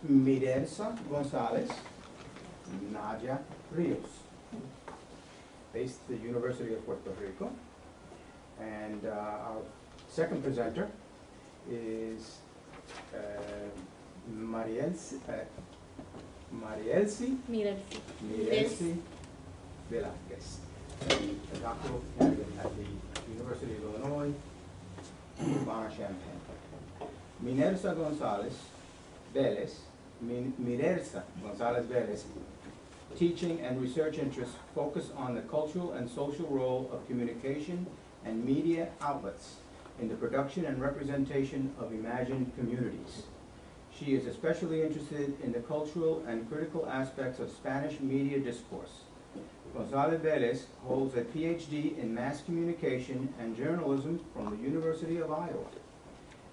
Mirelsa Gonzalez, Nadia Rios, based at the University of Puerto Rico. And our second presenter is Marielsi Mirelsi Velázquez, a doctoral candidate at the University of Illinois, Urbana-Champaign. Mirelsa Gonzalez Vélez, teaching and research interests focus on the cultural and social role of communication and media outlets in the production and representation of imagined communities. She is especially interested in the cultural and critical aspects of Spanish media discourse. González Vélez holds a PhD in mass communication and journalism from the University of Iowa,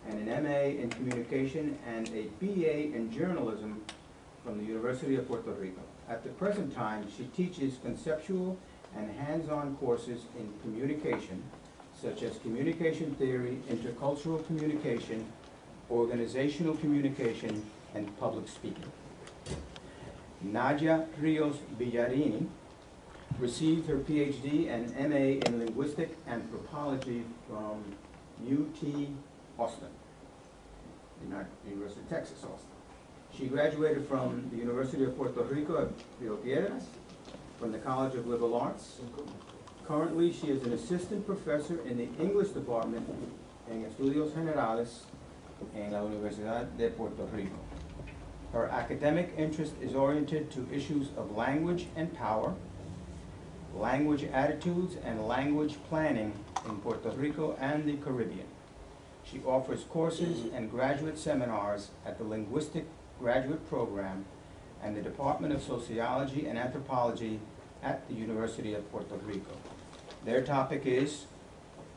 and an MA in communication and a BA in journalism from the University of Puerto Rico. At the present time, she teaches conceptual and hands-on courses in communication, such as communication theory, intercultural communication, organizational communication, and public speaking. Nadia Rios Villarini received her PhD and MA in linguistic anthropology from UT Austin, University of Texas, Austin. She graduated from the University of Puerto Rico at Rio Piedras, from the College of Liberal Arts. Currently, she is an assistant professor in the English department en Estudios Generales en la Universidad de Puerto Rico. Her academic interest is oriented to issues of language and power, language attitudes, and language planning in Puerto Rico and the Caribbean. She offers courses and graduate seminars at the Linguistic Graduate Program and the Department of Sociology and Anthropology at the University of Puerto Rico. Their topic is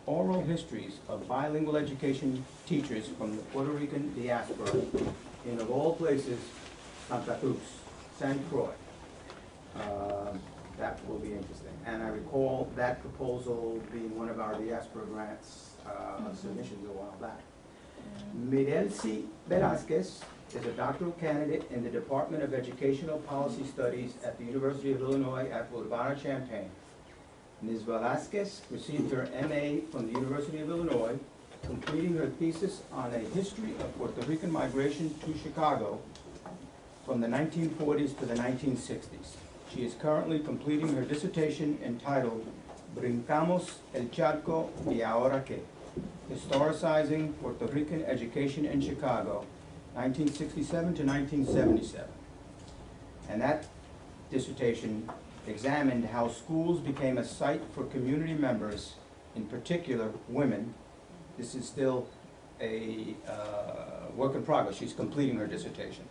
Oral Histories of Bilingual Education Teachers from the Puerto Rican Diaspora in, of all places, Santa Cruz, St. Croix. That will be interesting. And I recall that proposal being one of our diaspora grants submissions a while back. Mirelsi Velázquez is a doctoral candidate in the Department of Educational Policy Studies at the University of Illinois at Urbana-Champaign. Ms. Velázquez received her MA from the University of Illinois, completing her thesis on a history of Puerto Rican migration to Chicago from the 1940s to the 1960s. She is currently completing her dissertation entitled Brincamos el Charco y Ahora Qué, Historicizing Puerto Rican Education in Chicago, 1967 to 1977. And that dissertation examined how schools became a site for community members, in particular women. This is still a work in progress. She's completing her dissertation.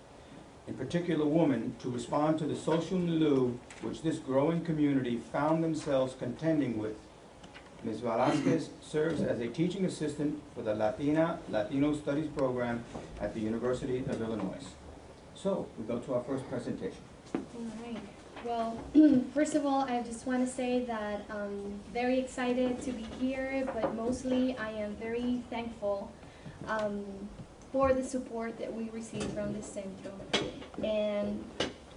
In particular women, to respond to the social milieu which this growing community found themselves contending with. Ms. Velázquez serves as a teaching assistant for the Latino Studies program at the University of Illinois. So, we go to our first presentation. All right. Well, first of all, I just want to say that I'm very excited to be here, but mostly I am very thankful for the support that we receive from the Centro. And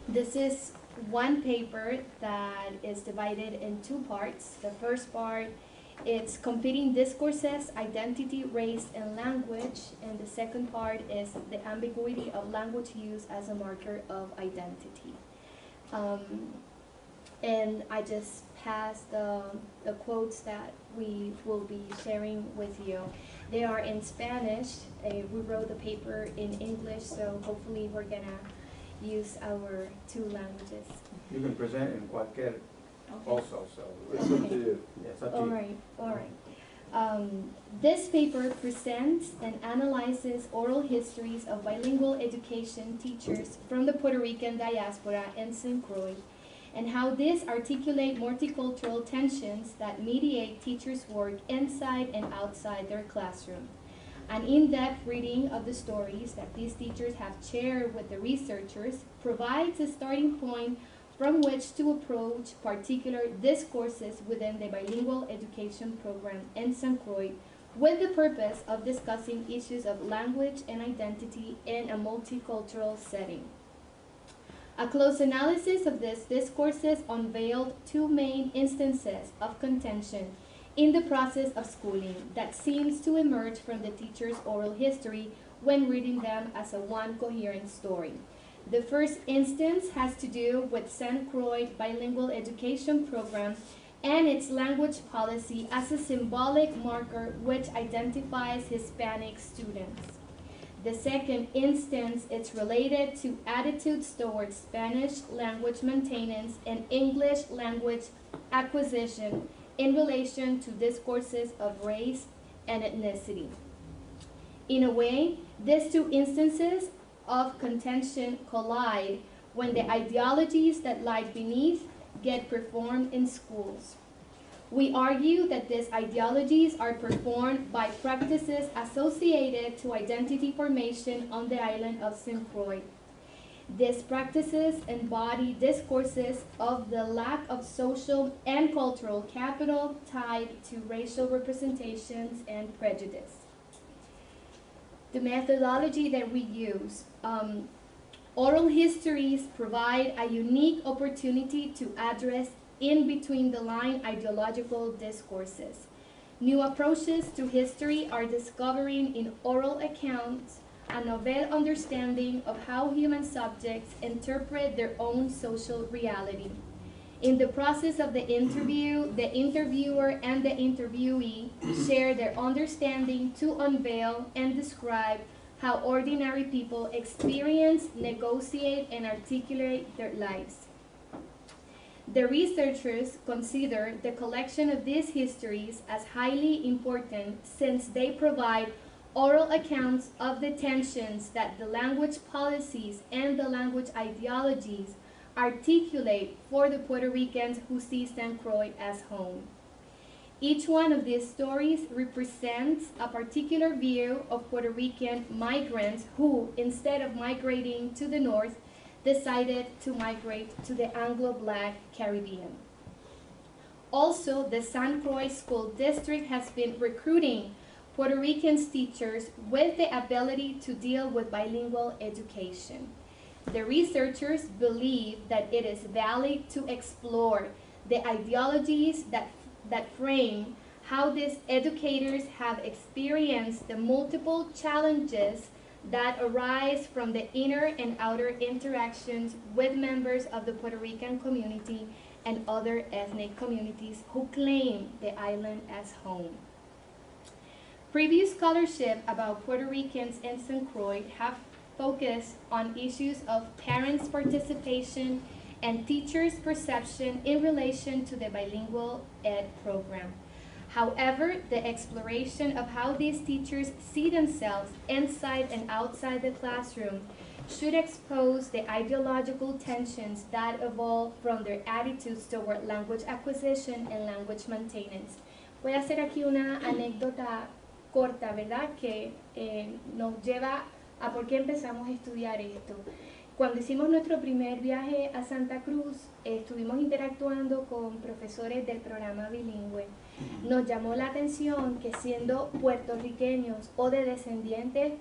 this is one paper that is divided in two parts. The first part, it's Competing Discourses, Identity, Race, and Language. And the second part is the ambiguity of language use as a marker of identity. And I just passed the quotes that we will be sharing with you. They are in Spanish. We wrote the paper in English, so hopefully we're gonna use our two languages. You can present in cualquier also, so It's up to you. yeah, it's up to you. All right. This paper presents and analyzes oral histories of bilingual education teachers from the Puerto Rican diaspora in St. Croix, and how these articulate multicultural tensions that mediate teachers' work inside and outside their classroom. An in-depth reading of the stories that these teachers have shared with the researchers provides a starting point from which to approach particular discourses within the bilingual education program in St. Croix, with the purpose of discussing issues of language and identity in a multicultural setting. A close analysis of these discourses unveiled two main instances of contention in the process of schooling that seems to emerge from the teacher's oral history when reading them as a one coherent story. The first instance has to do with St. Croix bilingual education program and its language policy as a symbolic marker which identifies Hispanic students. The second instance is related to attitudes towards Spanish language maintenance and English language acquisition in relation to discourses of race and ethnicity. In a way, these two instances of contention collide when the ideologies that lie beneath get performed in schools. We argue that these ideologies are performed by practices associated to identity formation on the island of St. Croix. These practices embody discourses of the lack of social and cultural capital tied to racial representations and prejudice. The methodology that we use. Oral histories provide a unique opportunity to address in between the line ideological discourses. New approaches to history are discovering in oral accounts a novel understanding of how human subjects interpret their own social reality. In the process of the interview, the interviewer and the interviewee share their understanding to unveil and describe how ordinary people experience, negotiate, and articulate their lives. The researchers consider the collection of these histories as highly important since they provide oral accounts of the tensions that the language policies and the language ideologies articulate for the Puerto Ricans who see St. Croix as home. Each one of these stories represents a particular view of Puerto Rican migrants who, instead of migrating to the north, decided to migrate to the Anglo-Black Caribbean. Also, the St. Croix School District has been recruiting Puerto Rican teachers with the ability to deal with bilingual education. The researchers believe that it is valid to explore the ideologies that frame how these educators have experienced the multiple challenges that arise from the inner and outer interactions with members of the Puerto Rican community and other ethnic communities who claim the island as home. Previous scholarship about Puerto Ricans in St. Croix have focused on issues of parents' participation and teachers' perception in relation to the bilingual ed program. However, the exploration of how these teachers see themselves inside and outside the classroom should expose the ideological tensions that evolve from their attitudes toward language acquisition and language maintenance. Voy a hacer aquí una anécdota corta, ¿verdad? Que nos lleva a por qué empezamos a estudiar esto. Cuando hicimos nuestro primer viaje a Santa Cruz, estuvimos interactuando con profesores del programa bilingüe. Nos llamó la atención que siendo puertorriqueños o de descendientes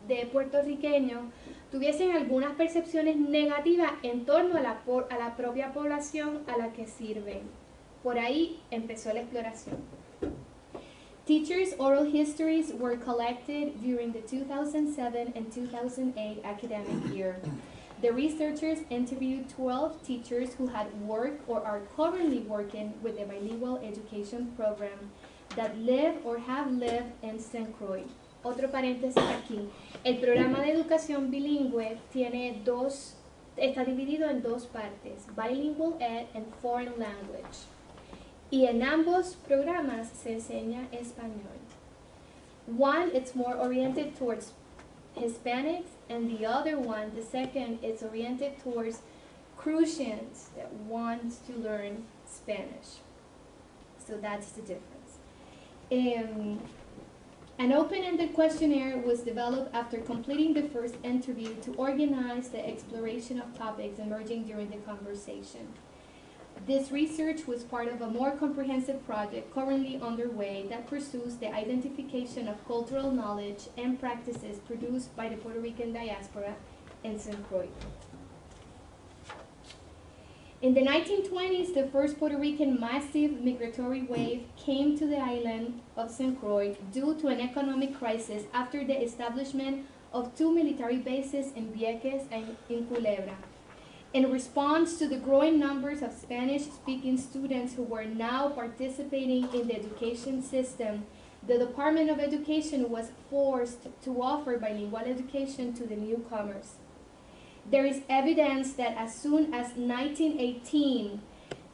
de puertorriqueños, tuviesen algunas percepciones negativas en torno a la propia población a la que sirven. Por ahí empezó la exploración. Teachers' oral histories were collected during the 2007 and 2008 academic year. The researchers interviewed 12 teachers who had worked or are currently working with the bilingual education program that live or have lived in St. Croix. Otro paréntesis aquí. El programa de educación bilingüe está dividido en dos partes, Bilingual Ed and Foreign Language. Y en ambos programas se enseña español. One, it's more oriented towards Hispanics, and the other one, the second, it's oriented towards Crucians that want to learn Spanish. So that's the difference. An open-ended questionnaire was developed after completing the first interview to organize the exploration of topics emerging during the conversation. This research was part of a more comprehensive project currently underway that pursues the identification of cultural knowledge and practices produced by the Puerto Rican diaspora in St. Croix. In the 1920s, the first Puerto Rican massive migratory wave came to the island of St. Croix due to an economic crisis after the establishment of 2 military bases in Vieques and in Culebra. In response to the growing numbers of Spanish-speaking students who were now participating in the education system, the Department of Education was forced to offer bilingual education to the newcomers. There is evidence that as soon as 1918,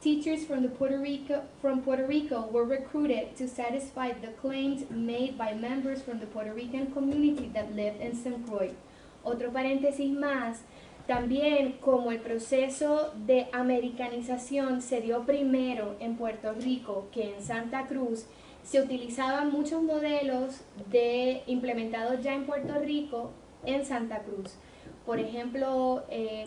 teachers from Puerto Rico were recruited to satisfy the claims made by members from the Puerto Rican community that lived in St. Croix. Otro paréntesis más, también como el proceso de americanización se dio primero en Puerto Rico que en Santa Cruz, se utilizaban muchos modelos implementados ya en Puerto Rico en Santa Cruz. Por ejemplo,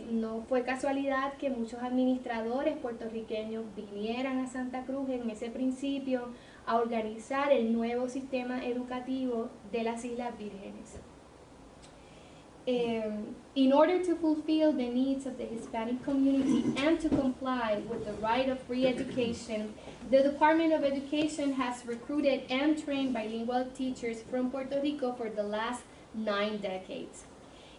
no fue casualidad que muchos administradores puertorriqueños vinieran a Santa Cruz en ese principio a organizar el nuevo sistema educativo de las Islas Vírgenes. In order to fulfill the needs of the Hispanic community and to comply with the right of free education, the Department of Education has recruited and trained bilingual teachers from Puerto Rico for the last 9 decades.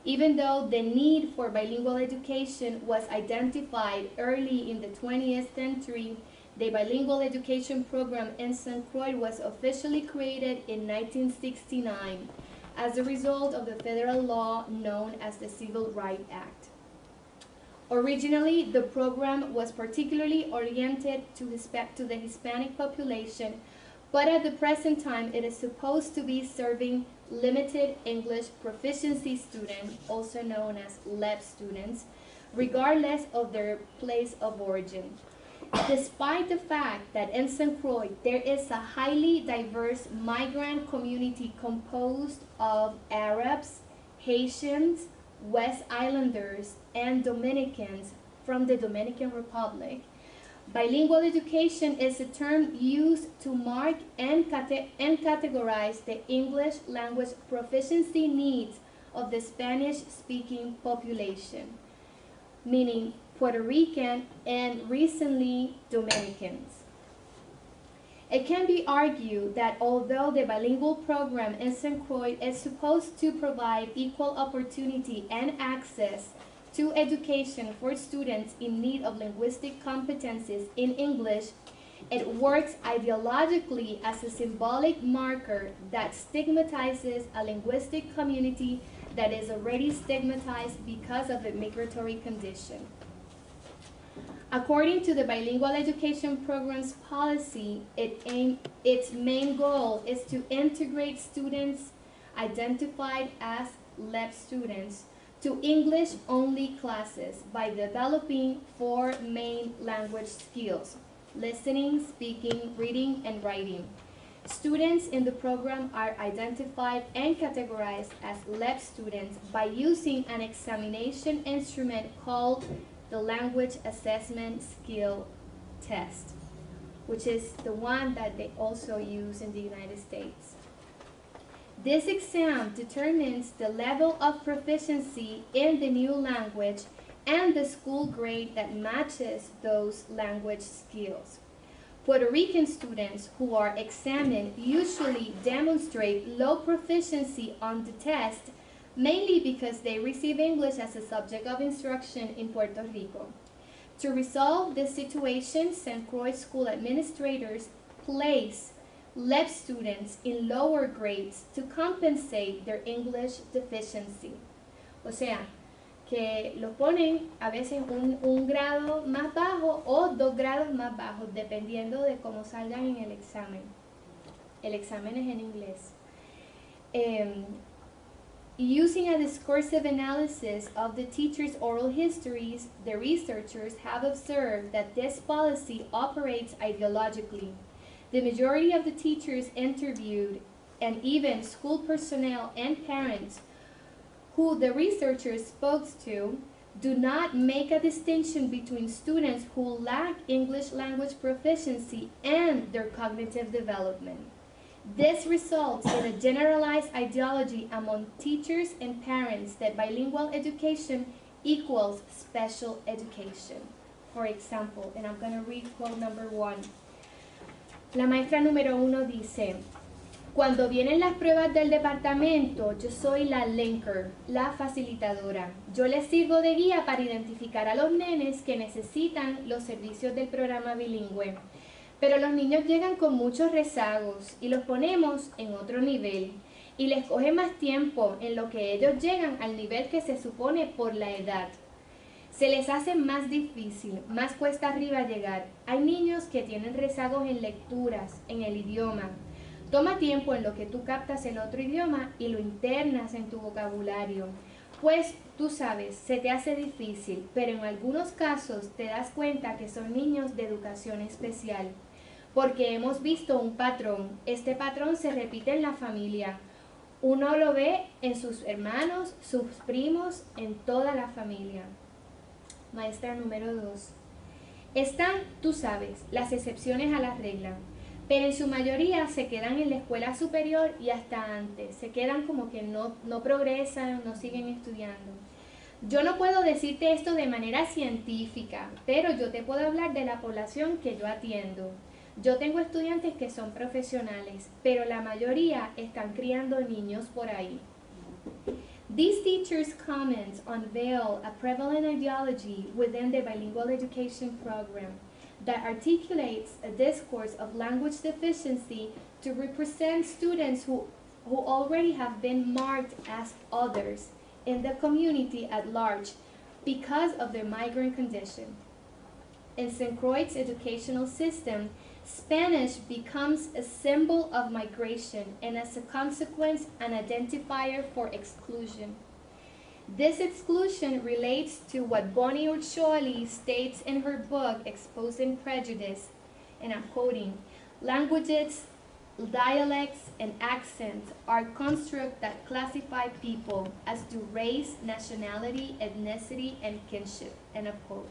Even though the need for bilingual education was identified early in the 20th century, the bilingual education program in St. Croix was officially created in 1969 as a result of the federal law known as the Civil Rights Act. Originally, the program was particularly oriented to the Hispanic population, but at the present time, it is supposed to be serving limited English proficiency students, also known as LEP students, regardless of their place of origin. Despite the fact that in St. Croix there is a highly diverse migrant community composed of Arabs, Haitians, West Islanders, and Dominicans from the Dominican Republic, bilingual education is a term used to mark and categorize the English language proficiency needs of the Spanish-speaking population, meaning Puerto Rican and recently Dominicans. It can be argued that although the bilingual program in St. Croix is supposed to provide equal opportunity and access to education for students in need of linguistic competencies in English, it works ideologically as a symbolic marker that stigmatizes a linguistic community that is already stigmatized because of a migratory condition. According to the bilingual education program's policy, its main goal is to integrate students identified as LEP students to English-only classes by developing 4 main language skills: listening, speaking, reading, and writing. Students in the program are identified and categorized as LEP students by using an examination instrument called the Language Assessment Skill Test, which is the one that they also use in the United States. This exam determines the level of proficiency in the new language and the school grade that matches those language skills. Puerto Rican students who are examined usually demonstrate low proficiency on the test, mainly because they receive English as a subject of instruction in Puerto Rico. To resolve this situation, St. Croix school administrators place LEP students in lower grades to compensate their English deficiency. O sea, que los ponen a veces un grado más bajo o 2 grados más bajos, dependiendo de cómo salgan en el examen. El examen es en inglés. Using a discursive analysis of the teachers' oral histories, the researchers have observed that this policy operates ideologically. The majority of the teachers interviewed, and even school personnel and parents who the researchers spoke to, Do not make a distinction between students who lack English language proficiency and their cognitive development. This results in a generalized ideology among teachers and parents that bilingual education equals special education. For example, and I'm going to read quote number 1. La maestra número 1 dice, cuando vienen las pruebas del departamento, yo soy la linker, la facilitadora. Yo les sirvo de guía para identificar a los nenes que necesitan los servicios del programa bilingüe. Pero los niños llegan con muchos rezagos y los ponemos en otro nivel. Y les coge más tiempo en lo que ellos llegan al nivel que se supone por la edad. Se les hace más difícil, más cuesta arriba llegar. Hay niños que tienen rezagos en lecturas, en el idioma. Toma tiempo en lo que tú captas el otro idioma y lo internas en tu vocabulario. Pues tú sabes, se te hace difícil, pero en algunos casos te das cuenta que son niños de educación especial. Porque hemos visto un patrón. Este patrón se repite en la familia. Uno lo ve en sus hermanos, sus primos, en toda la familia. Maestra número 2. Están, tú sabes, las excepciones a la regla. Pero en su mayoría se quedan en la escuela superior y hasta antes. Se quedan como que no progresan, no siguen estudiando. Yo no puedo decirte esto de manera científica, pero yo te puedo hablar de la población que yo atiendo. Yo tengo estudiantes que son profesionales, pero la mayoría están criando niños por ahí. These teachers' comments unveil a prevalent ideology within the bilingual education program that articulates a discourse of language deficiency to represent students who already have been marked as others in the community at large because of their migrant condition. In St. Croix's educational system, Spanish becomes a symbol of migration and as a consequence an identifier for exclusion. This exclusion relates to what Bonnie Ursholi states in her book, Exposing Prejudice, and I'm quoting, languages, dialects, and accents are constructs that classify people as to race, nationality, ethnicity, and kinship, end of quote.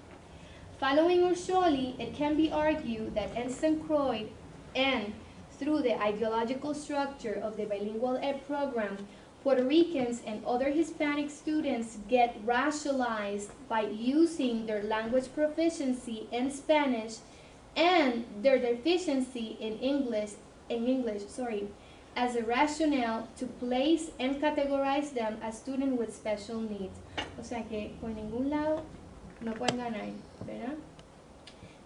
Following Ursholi, it can be argued that in St. Croix and through the ideological structure of the bilingual ed program, Puerto Ricans and other Hispanic students get racialized by using their language proficiency in Spanish and their deficiency in English as a rationale to place and categorize them as students with special needs. O sea que por ningún lado no pueden ganar, ¿verdad?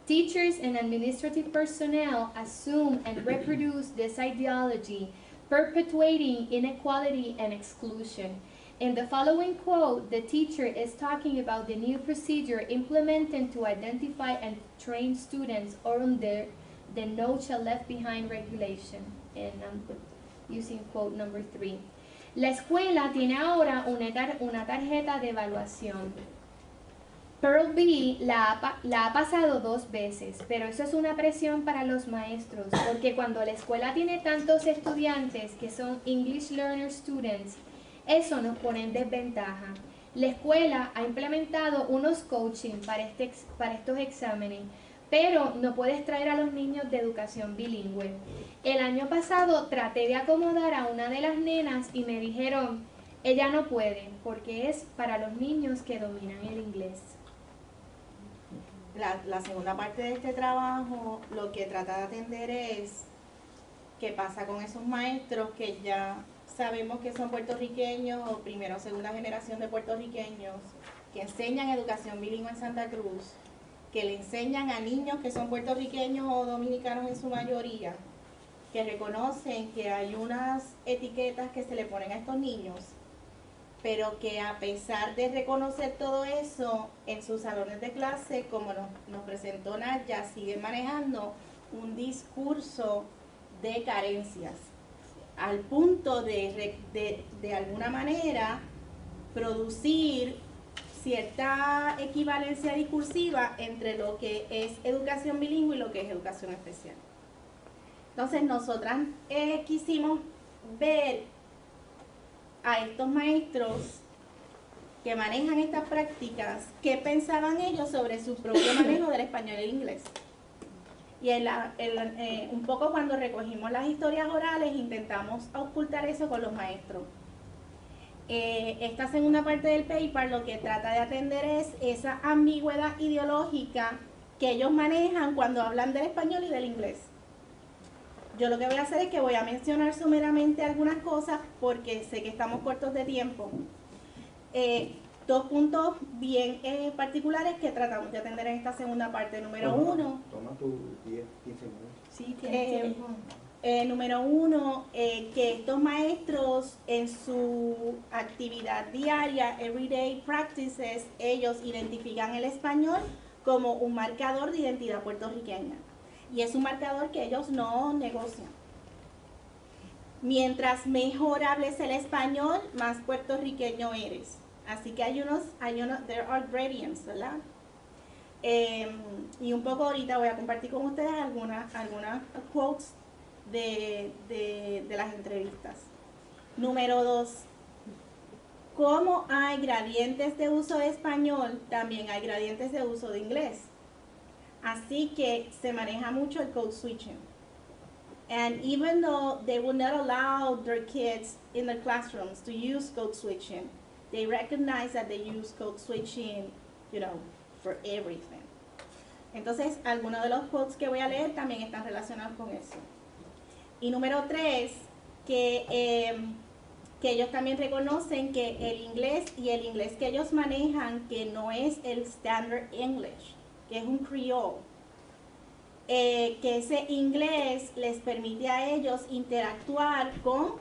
Teachers and administrative personnel assume and reproduce this ideology, perpetuating inequality and exclusion. In the following quote, the teacher is talking about the new procedure implemented to identify and train students under the No Child Left Behind regulation. And I'm using quote number 3. La escuela tiene ahora una tarjeta de evaluación. Pearl B la ha pasado 2 veces, pero eso es una presión para los maestros, porque cuando la escuela tiene tantos estudiantes que son English Learner Students, eso nos pone en desventaja. La escuela ha implementado unos coaching para estos exámenes, pero no puedes traer a los niños de educación bilingüe. El año pasado traté de acomodar a una de las nenas y me dijeron, ella no puede, porque es para los niños que dominan el inglés. La segunda parte de este trabajo lo que trata de atender es qué pasa con esos maestros que ya sabemos que son puertorriqueños o primera o segunda generación de puertorriqueños que enseñan educación bilingüe en Santa Cruz, que le enseñan a niños que son puertorriqueños o dominicanos en su mayoría, que reconocen que hay unas etiquetas que se le ponen a estos niños, pero que a pesar de reconocer todo eso, en sus salones de clase, como nos presentó Naya, siguen manejando un discurso de carencias, al punto de alguna manera producir cierta equivalencia discursiva entre lo que es educación bilingüe y lo que es educación especial. Entonces nosotras quisimos ver a estos maestros que manejan estas prácticas, qué pensaban ellos sobre su propio manejo del español y el inglés. Y un poco cuando recogimos las historias orales intentamos ocultar eso con los maestros. Esta segunda parte del paper lo que trata de atender es esa ambigüedad ideológica que ellos manejan cuando hablan del español y del inglés. Yo lo que voy a hacer es que voy a mencionar someramente algunas cosas porque sé que estamos cortos de tiempo. Dos puntos bien particulares que tratamos de atender en esta segunda parte. Número uno. Toma tu 10, 15 minutos. Sí, tiene tiempo. Número uno, que estos maestros en su actividad diaria, everyday practices, ellos identifican el español como un marcador de identidad puertorriqueña. Y es un marcador que ellos no negocian. Mientras mejor hables el español, más puertorriqueño eres. Así que hay unos, there are gradients, ¿verdad? Y un poco ahorita voy a compartir con ustedes algunas quotes de las entrevistas. Número 2, como hay gradientes de uso de español, también hay gradientes de uso de inglés. Así que se maneja mucho el code switching. And even though they will not allow their kids in their classrooms to use code switching, they recognize that they use code switching, you know, for everything. Entonces, algunos de los quotes que voy a leer también están relacionados con eso. Y número 3, que ellos también reconocen que el inglés y el inglés que ellos manejan, que no es el Standard English, que es un Creole, que ese inglés les permite a ellos interactuar con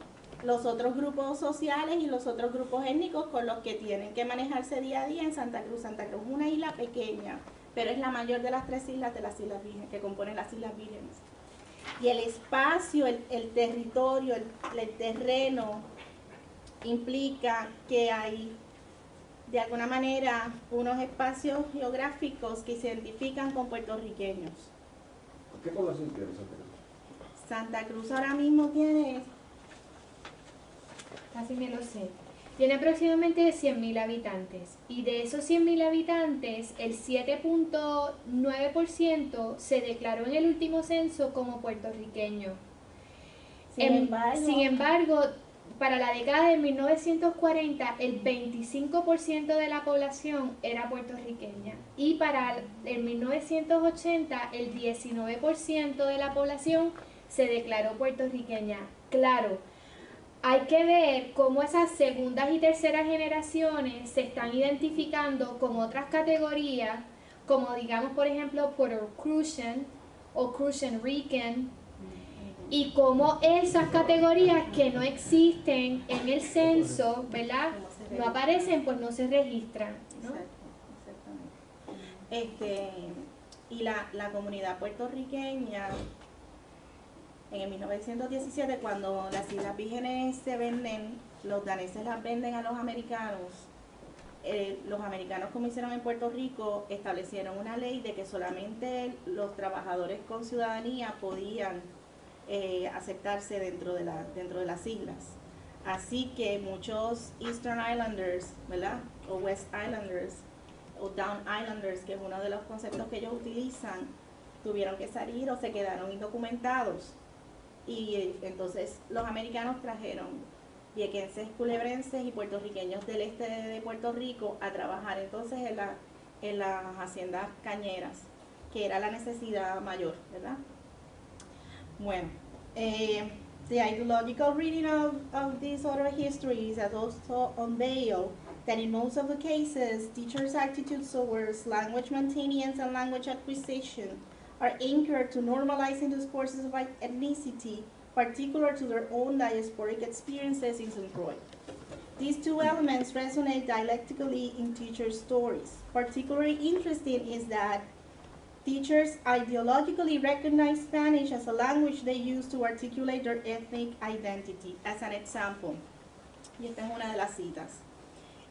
los otros grupos sociales y los otros grupos étnicos con los que tienen que manejarse día a día en Santa Cruz. Santa Cruz es una isla pequeña, pero es la mayor de las 3 islas de las Islas Vírgenes, que componen las Islas Vírgenes. Y el espacio, el territorio, el terreno implica que hay de alguna manera unos espacios geográficos que se identifican con puertorriqueños. ¿Qué población tiene Santa Cruz? Santa Cruz ahora mismo tiene, Casi me lo sé. Tiene aproximadamente 100.000 habitantes y de esos 100.000 habitantes, el 7.9% se declaró en el último censo como puertorriqueño. Sin embargo, para la década de 1940, el 25% de la población era puertorriqueña y para el 1980, el 19% de la población se declaró puertorriqueña. Claro, hay que ver cómo esas segundas y terceras generaciones se están identificando con otras categorías, como digamos, por ejemplo, Puerto Crucian o Crucian Rican, y cómo esas categorías que no existen en el censo, ¿verdad?, no aparecen, pues no se registran, ¿no? Exactamente. Y la comunidad puertorriqueña, en el 1917, cuando las Islas Vírgenes se venden, los daneses las venden a los americanos como hicieron en Puerto Rico, establecieron una ley de que solamente los trabajadores con ciudadanía podían aceptarse dentro de las islas. Así que muchos Eastern Islanders, ¿verdad?, o West Islanders, o Down Islanders, que es uno de los conceptos que ellos utilizan, tuvieron que salir o se quedaron indocumentados. Y entonces los americanos trajeron viequenses, culebrenses y puertorriqueños del este de Puerto Rico a trabajar entonces en las haciendas cañeras, que era la necesidad mayor, ¿verdad? Bueno, the ideological reading of these other histories has also unveiled that in most of the cases, teachers' attitudes towards language maintenance and language acquisition are anchored to normalizing those courses of ethnicity, particular to their own diasporic experiences in St. Croix. These two elements resonate dialectically in teachers' stories. Particularly interesting is that teachers ideologically recognize Spanish as a language they use to articulate their ethnic identity. As an example, y esta es una de las citas.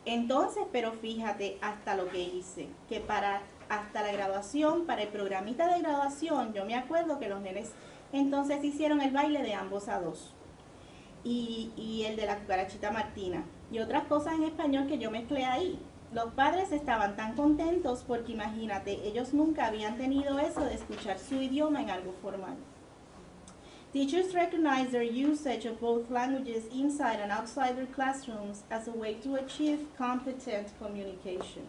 Entonces, pero fíjate hasta lo que hice, que hasta la graduación, para el programita de graduación, yo me acuerdo que los nenes entonces hicieron el baile de ambos a dos y el de la cucarachita Martina. y otras cosas en español que yo mezclé ahí. Los padres estaban tan contentos porque imagínate, ellos nunca habían tenido eso de escuchar su idioma en algo formal. Teachers recognize their usage of both languages inside and outside their classrooms as a way to achieve competent communication.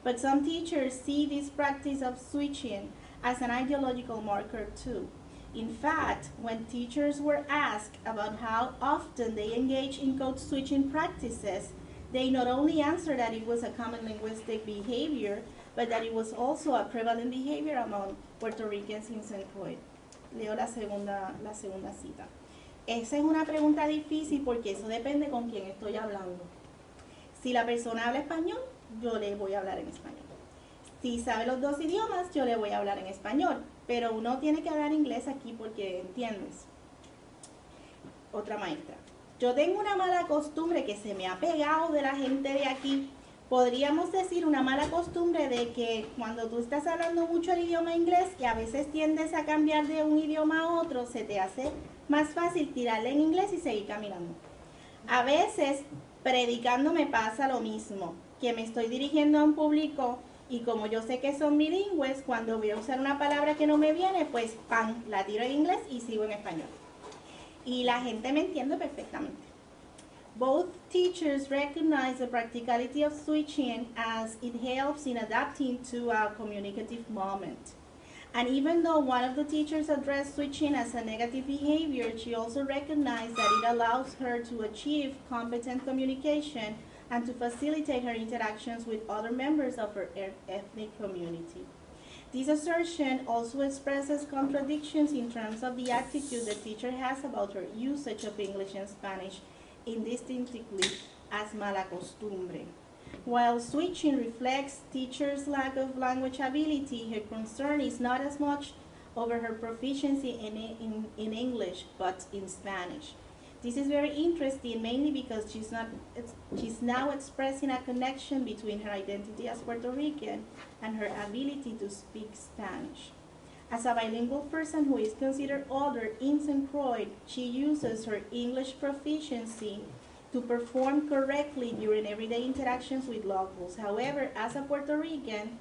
But some teachers see this practice of switching as an ideological marker too. In fact, when teachers were asked about how often they engage in code switching practices, they not only answered that it was a common linguistic behavior, but that it was also a prevalent behavior among Puerto Ricans in St. Croix. Leo la segunda cita. Esa es una pregunta difícil porque eso depende con quién estoy hablando. Si la persona habla español, yo le voy a hablar en español. Si sabe los dos idiomas, yo le voy a hablar en español. Pero uno tiene que hablar inglés aquí porque entiendes. Otra maestra. Yo tengo una mala costumbre que se me ha pegado de la gente de aquí. Podríamos decir una mala costumbre de que cuando tú estás hablando mucho el idioma inglés y a veces tiendes a cambiar de un idioma a otro, se te hace más fácil tirarle en inglés y seguir caminando. A veces, predicando me pasa lo mismo, que me estoy dirigiendo a un público y como yo sé que son bilingües, cuando voy a usar una palabra que no me viene, pues ¡pam!, la tiro en inglés y sigo en español. Y la gente me entiende perfectamente. Both teachers recognize the practicality of switching as it helps in adapting to a communicative moment. And even though one of the teachers addressed switching as a negative behavior, she also recognized that it allows her to achieve competent communication and to facilitate her interactions with other members of her ethnic community. This assertion also expresses contradictions in terms of the attitude the teacher has about her usage of English and Spanish, indistinctly as mala costumbre. While switching reflects teacher's lack of language ability, her concern is not as much over her proficiency in English, but in Spanish. This is very interesting, mainly because she's now expressing a connection between her identity as Puerto Rican and her ability to speak Spanish. As a bilingual person who is considered older in St. Croix, she uses her English proficiency to perform correctly during everyday interactions with locals. However, as a Puerto Rican,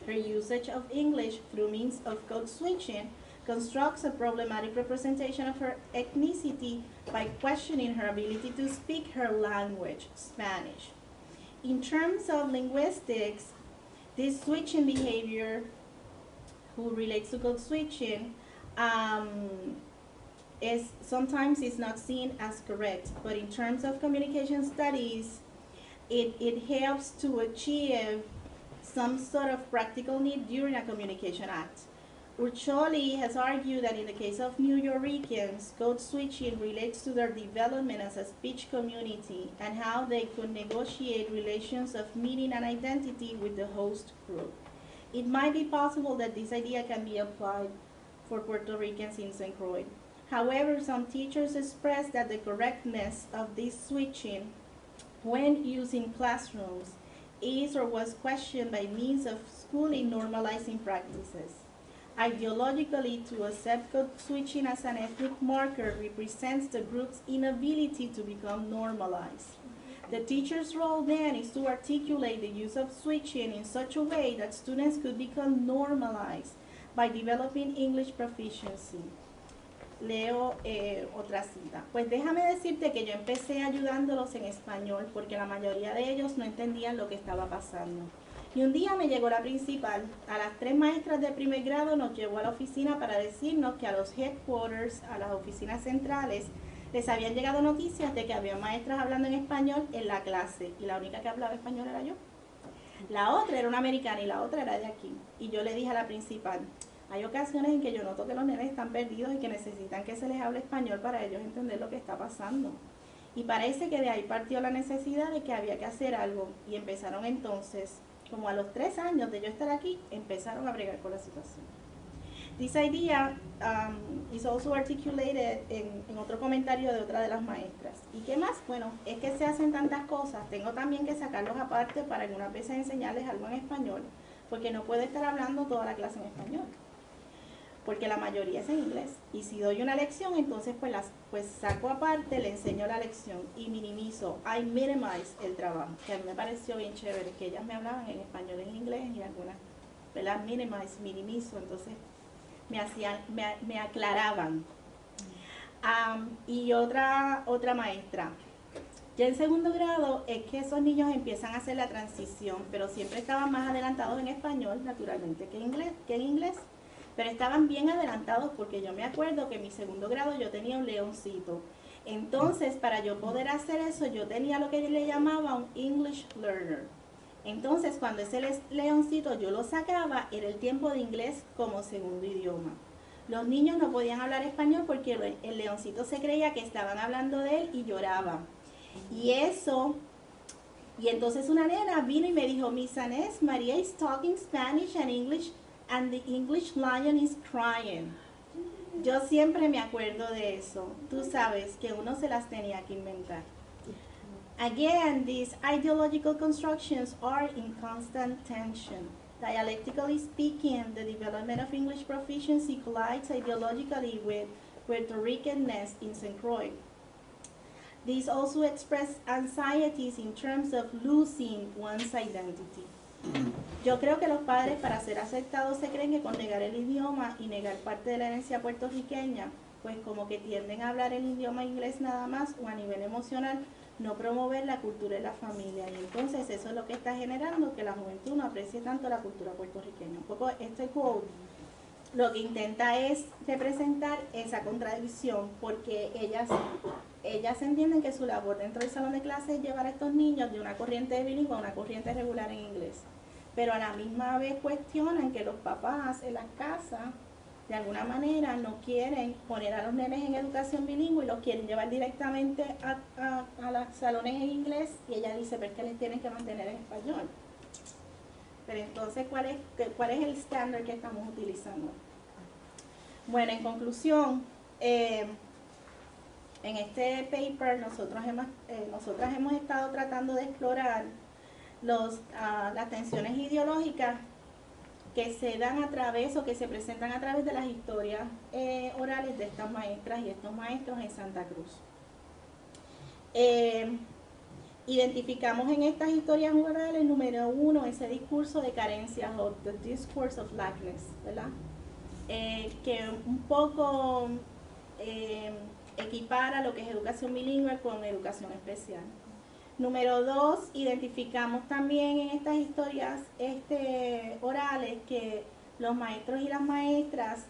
her usage of English through means of code switching constructs a problematic representation of her ethnicity by questioning her ability to speak her language, Spanish. In terms of linguistics, this switching behavior, who relates to code switching, sometimes is not seen as correct, but in terms of communication studies, it helps to achieve some sort of practical need during a communication act. Urcholi has argued that in the case of New Yorkers, code switching relates to their development as a speech community and how they could negotiate relations of meaning and identity with the host group. It might be possible that this idea can be applied for Puerto Ricans in St. Croix. However, some teachers express that the correctness of this switching when used in classrooms is or was questioned by means of schooling normalizing practices. Ideologically, to accept code switching as an ethnic marker represents the group's inability to become normalized. The teacher's role then is to articulate the use of switching in such a way that students could become normalized by developing English proficiency. Leo otra cita. Pues déjame decirte que yo empecé ayudándolos en español porque la mayoría de ellos no entendían lo que estaba pasando. Y un día me llegó la principal. A las 3 maestras de primer grado nos llevó a la oficina para decirnos que a los headquarters, a las oficinas centrales, les habían llegado noticias de que había maestras hablando en español en la clase. Y la única que hablaba español era yo. La otra era una americana y la otra era de aquí. Y yo le dije a la principal, hay ocasiones en que yo noto que los nenes están perdidos y que necesitan que se les hable español para ellos entender lo que está pasando. Y parece que de ahí partió la necesidad de que había que hacer algo. Y empezaron entonces, como a los 3 años de yo estar aquí, empezaron a bregar con la situación. This idea is also articulated en otro comentario de otra de las maestras. ¿Y qué más? Bueno, es que se hacen tantas cosas. Tengo también que sacarlos aparte para algunas veces enseñarles algo en español, porque no puedo estar hablando toda la clase en español. porque la mayoría es en inglés. Y si doy una lección, entonces pues saco aparte, le enseño la lección y minimizo, I minimize el trabajo, que a mí me pareció bien chévere, que ellas me hablaban en español, en inglés y algunas, ¿verdad? Minimizo, entonces me aclaraban. Y otra maestra, ya en segundo grado es que esos niños empiezan a hacer la transición, pero siempre estaban más adelantados en español, naturalmente, que en inglés. Pero estaban bien adelantados porque yo me acuerdo que en mi segundo grado yo tenía un leoncito. Entonces, para yo poder hacer eso, yo tenía lo que le llamaba un English Learner. Entonces, cuando ese leoncito yo lo sacaba, era el tiempo de inglés como segundo idioma. Los niños no podían hablar español porque el leoncito se creía que estaban hablando de él y lloraba. Y entonces una nena vino y me dijo, Miss Anés, María is talking Spanish and English and the English lion is crying. Yo siempre me acuerdo de eso. Tú sabes que uno se las tenía que inventar. Again, these ideological constructions are in constant tension. Dialectically speaking, the development of English proficiency collides ideologically with rhetoricalness in St. Croix. These also express anxieties in terms of losing one's identity. Yo creo que los padres, para ser aceptados, se creen que con negar el idioma y negar parte de la herencia puertorriqueña, pues como que tienden a hablar el idioma inglés nada más o a nivel emocional, no promover la cultura de la familia. Y entonces eso es lo que está generando que la juventud no aprecie tanto la cultura puertorriqueña. Un poco este quote lo que intenta es representar esa contradicción, porque ellas entienden que su labor dentro del salón de clase es llevar a estos niños de una corriente bilingüe a una corriente regular en inglés. Pero a la misma vez cuestionan que los papás en las casas de alguna manera no quieren poner a los nenes en educación bilingüe y los quieren llevar directamente a los salones en inglés, y ella dice, pero es que les tienen que mantener en español. Pero entonces, ¿cuál es el estándar que estamos utilizando? Bueno, en conclusión, en este paper nosotras hemos estado tratando de explorar las tensiones ideológicas que se dan a través o que se presentan a través de las historias orales de estas maestras y estos maestros en Santa Cruz. Identificamos en estas historias orales, número 1, ese discurso de carencias o the discourse of lackness, ¿verdad? Que un poco equipara lo que es educación bilingüe con educación especial. Número 2, identificamos también en estas historias orales que los maestros y las maestras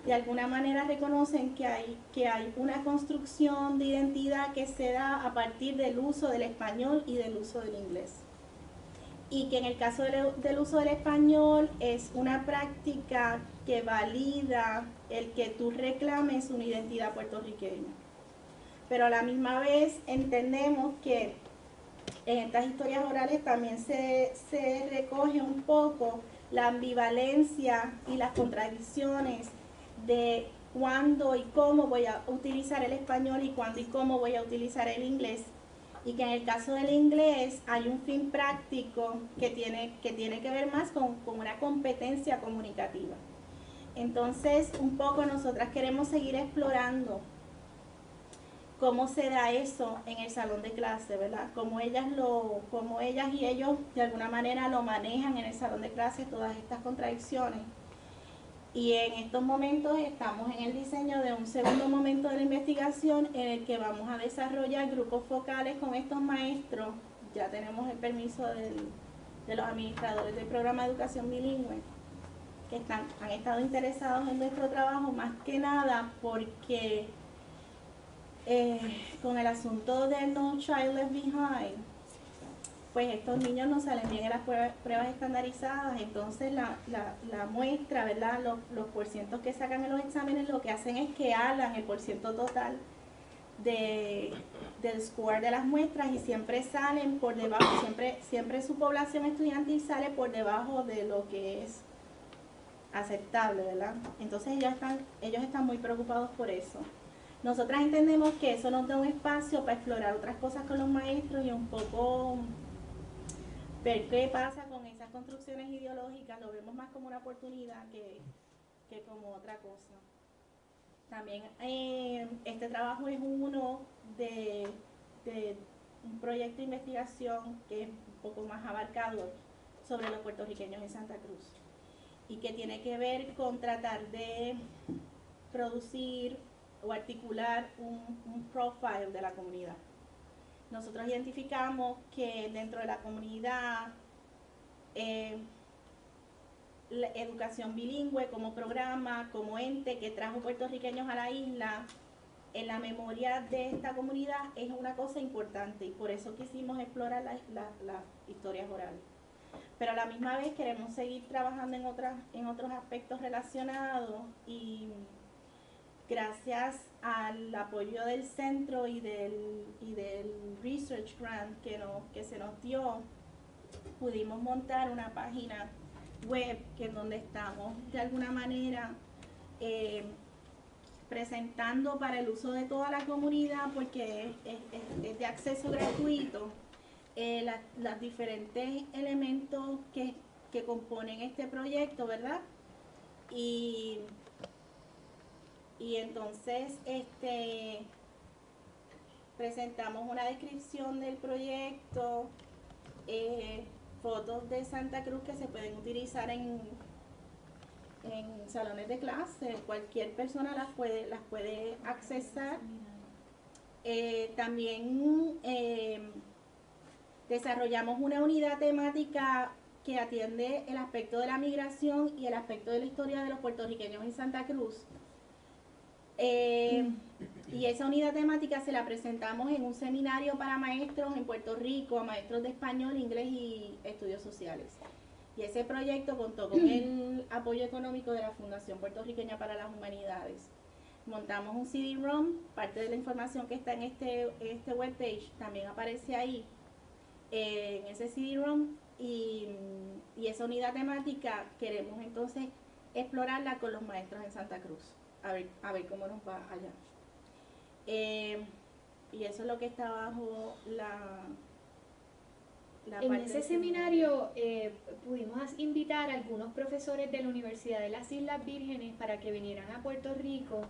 de alguna manera reconocen que hay una construcción de identidad que se da a partir del uso del español y del uso del inglés. Y que en el caso del uso del español es una práctica que valida el que tú reclames una identidad puertorriqueña. Pero a la misma vez entendemos que en estas historias orales también se recoge un poco la ambivalencia y las contradicciones de cuándo y cómo voy a utilizar el español y cuándo y cómo voy a utilizar el inglés. Y que en el caso del inglés hay un fin práctico que tiene que ver más con una competencia comunicativa. Entonces, un poco nosotras queremos seguir explorando cómo se da eso en el salón de clase, ¿verdad? Cómo ellas y ellos de alguna manera lo manejan en el salón de clase, todas estas contradicciones. Y en estos momentos estamos en el diseño de un segundo momento de la investigación en el que vamos a desarrollar grupos focales con estos maestros. Ya tenemos el permiso de los administradores del programa de educación bilingüe, que han estado interesados en nuestro trabajo, más que nada porque con el asunto del No Child Left Behind, pues estos niños no salen bien en las pruebas estandarizadas. Entonces la muestra, ¿verdad? Los porcientos que sacan en los exámenes lo que hacen es que hablan el porciento total del score de las muestras, y siempre salen por debajo, siempre su población estudiantil sale por debajo de lo que es aceptable, ¿verdad? Entonces ellos están muy preocupados por eso. Nosotras entendemos que eso nos da un espacio para explorar otras cosas con los maestros y un poco ver qué pasa con esas construcciones ideológicas. Lo vemos más como una oportunidad que como otra cosa. También este trabajo es uno de un proyecto de investigación que es un poco más abarcador sobre los puertorriqueños en Santa Cruz y que tiene que ver con tratar de producir o articular un profile de la comunidad. Nosotros identificamos que dentro de la comunidad la educación bilingüe como programa, como ente que trajo puertorriqueños a la isla, en la memoria de esta comunidad es una cosa importante y por eso quisimos explorar las historias orales. Pero a la misma vez queremos seguir trabajando en otros aspectos relacionados y gracias al apoyo del centro y del Research Grant que se nos dio, pudimos montar una página web que en donde estamos de alguna manera presentando para el uso de toda la comunidad, porque es de acceso gratuito, los diferentes elementos que componen este proyecto, ¿verdad? Y entonces presentamos una descripción del proyecto, fotos de Santa Cruz que se pueden utilizar en salones de clase, cualquier persona las puede accesar. También desarrollamos una unidad temática que atiende el aspecto de la migración y el aspecto de la historia de los puertorriqueños en Santa Cruz. Y esa unidad temática se la presentamos en un seminario para maestros en Puerto Rico, maestros de español, inglés y estudios sociales. Y ese proyecto contó con el apoyo económico de la Fundación Puertorriqueña para las Humanidades. Montamos un CD-ROM, parte de la información que está en este webpage también aparece ahí, en ese CD-ROM, y esa unidad temática queremos entonces explorarla con los maestros en Santa Cruz, a ver cómo nos va allá. Y eso es lo que está bajo en ese seminario pudimos invitar a algunos profesores de la Universidad de las Islas Vírgenes para que vinieran a Puerto Rico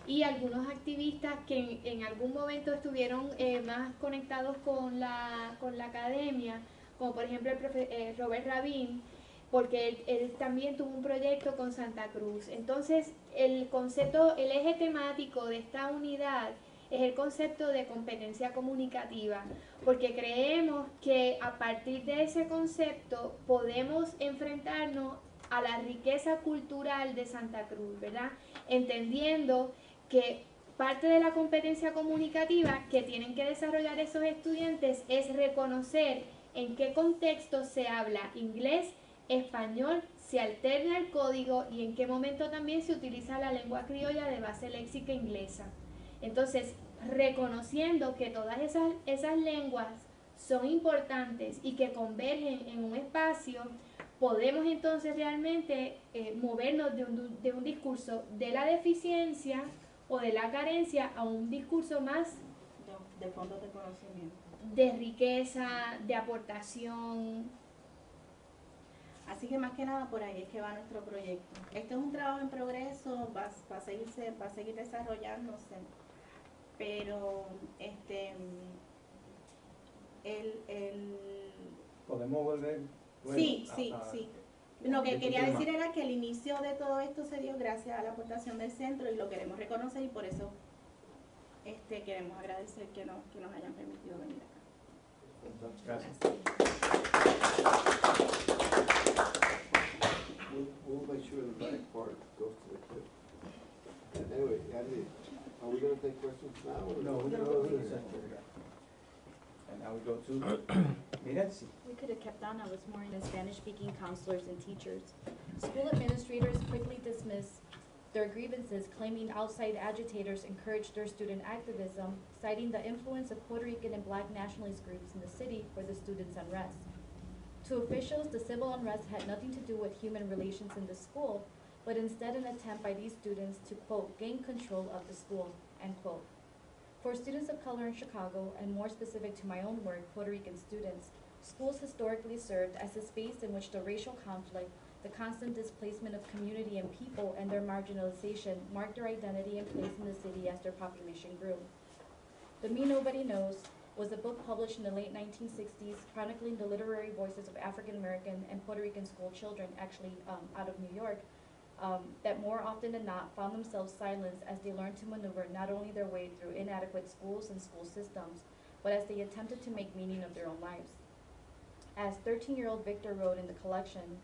y algunos activistas que en algún momento estuvieron más conectados con la academia, como por ejemplo el Robert Rabin, porque él también tuvo un proyecto con Santa Cruz. Entonces el concepto, el eje temático de esta unidad es el concepto de competencia comunicativa, porque creemos que a partir de ese concepto podemos enfrentarnos a la riqueza cultural de Santa Cruz, ¿verdad? Entendiendo que parte de la competencia comunicativa que tienen que desarrollar esos estudiantes es reconocer en qué contexto se habla inglés, español, se alterna el código y en qué momento también se utiliza la lengua criolla de base léxica inglesa. Entonces, reconociendo que todas esas lenguas son importantes y que convergen en un espacio, podemos entonces realmente movernos de un discurso de la deficiencia o de la carencia a un discurso más de fondos de conocimiento, de riqueza, de aportación. Así que más que nada por ahí es que va nuestro proyecto. Este es un trabajo en progreso, va a seguir desarrollándose, pero ¿Podemos volver? Sí. Lo que quería decir era que el inicio de todo esto se dio gracias a la aportación del centro y lo queremos reconocer y por eso queremos agradecer que nos hayan permitido venir acá. Gracias. We'll make sure the back part goes to the clip. And anyway, Andy, are we going to take questions now? Or No, we're going to go to the center. And now we go to Mirenzi. We could have kept on. I was more in the Spanish-speaking counselors and teachers. School administrators quickly dismissed their grievances, claiming outside agitators encouraged their student activism, citing the influence of Puerto Rican and Black nationalist groups in the city for the students' unrest. To officials, the civil unrest had nothing to do with human relations in the school, but instead an attempt by these students to, quote, gain control of the school, end quote. For students of color in Chicago, and more specific to my own work, Puerto Rican students, schools historically served as a space in which the racial conflict The constant displacement of community and people and their marginalization marked their identity and place in the city as their population grew. The Me Nobody Knows was a book published in the late 1960s chronicling the literary voices of African American and Puerto Rican school children, actually out of New York, that more often than not found themselves silenced as they learned to maneuver not only their way through inadequate schools and school systems, but as they attempted to make meaning of their own lives. As 13-year-old Victor wrote in the collection,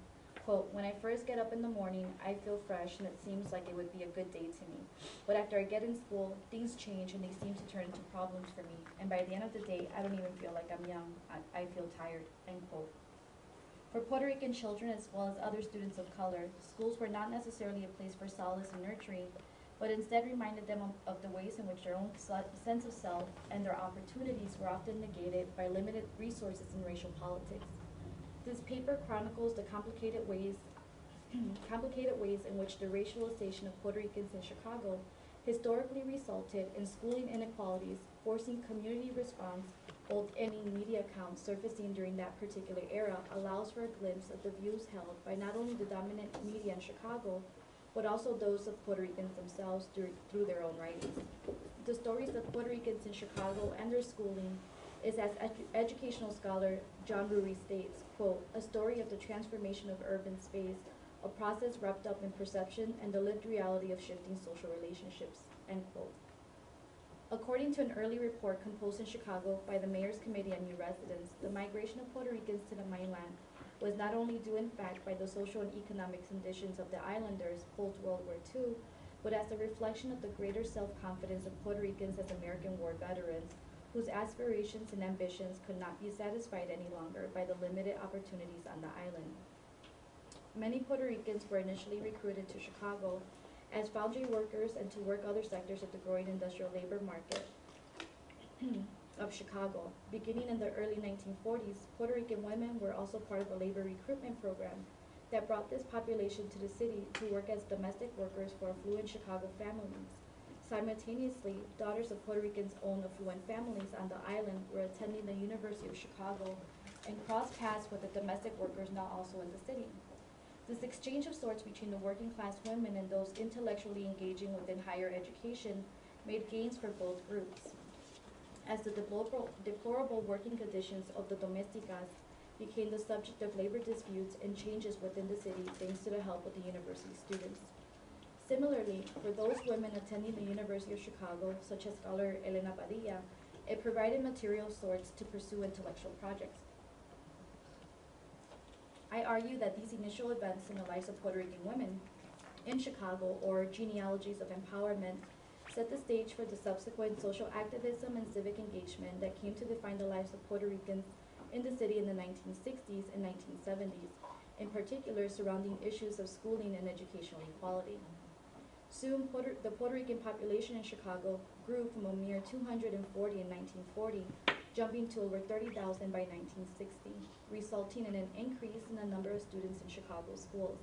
quote, "When I first get up in the morning, I feel fresh and it seems like it would be a good day to me. But after I get in school, things change and they seem to turn into problems for me. And by the end of the day, I don't even feel like I'm young. I feel tired," end quote. For Puerto Rican children as well as other students of color, schools were not necessarily a place for solace and nurturing, but instead reminded them of the ways in which their own sense of self and their opportunities were often negated by limited resources in racial politics. This paper chronicles the complicated ways in which the racialization of Puerto Ricans in Chicago historically resulted in schooling inequalities, forcing community response. Both any media accounts surfacing during that particular era allows for a glimpse of the views held by not only the dominant media in Chicago, but also those of Puerto Ricans themselves through their own writings. The stories of Puerto Ricans in Chicago and their schooling is, as educational scholar John Rury states, quote, "a story of the transformation of urban space, a process wrapped up in perception and the lived reality of shifting social relationships," end quote. According to an early report composed in Chicago by the Mayor's Committee on New Residents, the migration of Puerto Ricans to the mainland was not only due in fact by the social and economic conditions of the islanders post-World War II, but as a reflection of the greater self-confidence of Puerto Ricans as American war veterans, whose aspirations and ambitions could not be satisfied any longer by the limited opportunities on the island. Many Puerto Ricans were initially recruited to Chicago as foundry workers and to work other sectors of the growing industrial labor market of Chicago. Beginning in the early 1940s, Puerto Rican women were also part of a labor recruitment program that brought this population to the city to work as domestic workers for affluent Chicago families. Simultaneously, daughters of Puerto Ricans' own affluent families on the island were attending the University of Chicago and crossed paths with the domestic workers now also in the city. This exchange of sorts between the working class women and those intellectually engaging within higher education made gains for both groups. As the deplorable working conditions of the domesticas became the subject of labor disputes and changes within the city thanks to the help of the university students. Similarly, for those women attending the University of Chicago, such as scholar Elena Padilla, it provided material source to pursue intellectual projects. I argue that these initial events in the lives of Puerto Rican women in Chicago, or genealogies of empowerment, set the stage for the subsequent social activism and civic engagement that came to define the lives of Puerto Ricans in the city in the 1960s and 1970s, in particular surrounding issues of schooling and educational equality. Soon, the Puerto Rican population in Chicago grew from a mere 240 in 1940, jumping to over 30,000 by 1960, resulting in an increase in the number of students in Chicago schools.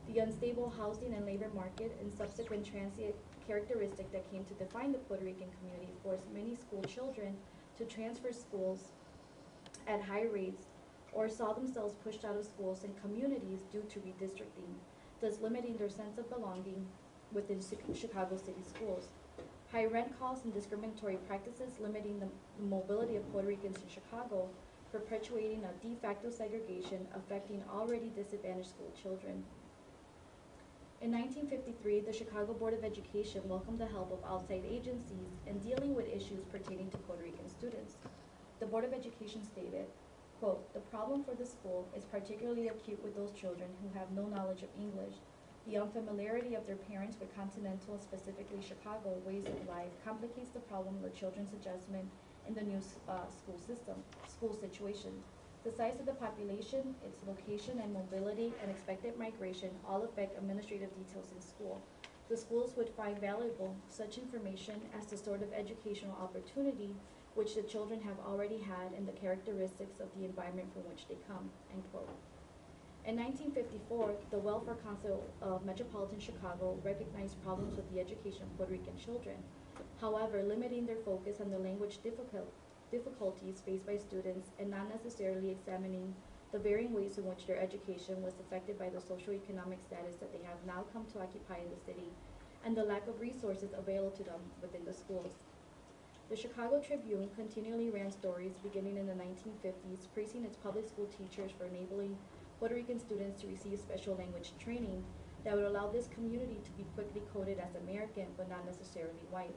The unstable housing and labor market and subsequent transient characteristic that came to define the Puerto Rican community forced many school children to transfer schools at high rates or saw themselves pushed out of schools and communities due to redistricting, thus limiting their sense of belonging within Chicago city schools. High rent costs and discriminatory practices limiting the mobility of Puerto Ricans in Chicago, perpetuating a de facto segregation affecting already disadvantaged school children. In 1953, the Chicago Board of Education welcomed the help of outside agencies in dealing with issues pertaining to Puerto Rican students. The Board of Education stated, quote, "The problem for the school is particularly acute with those children who have no knowledge of English. The unfamiliarity of their parents with continental, specifically Chicago, ways of life complicates the problem of the children's adjustment in the new school situation. The size of the population, its location and mobility, and expected migration all affect administrative details in school. The schools would find valuable such information as the sort of educational opportunity which the children have already had and the characteristics of the environment from which they come," end quote. In 1954, the Welfare Council of Metropolitan Chicago recognized problems with the education of Puerto Rican children. However, limiting their focus on the language difficulties faced by students and not necessarily examining the varying ways in which their education was affected by the socioeconomic status that they have now come to occupy in the city, and the lack of resources available to them within the schools. The Chicago Tribune continually ran stories beginning in the 1950s, praising its public school teachers for enabling Puerto Rican students to receive special language training that would allow this community to be quickly coded as American but not necessarily white.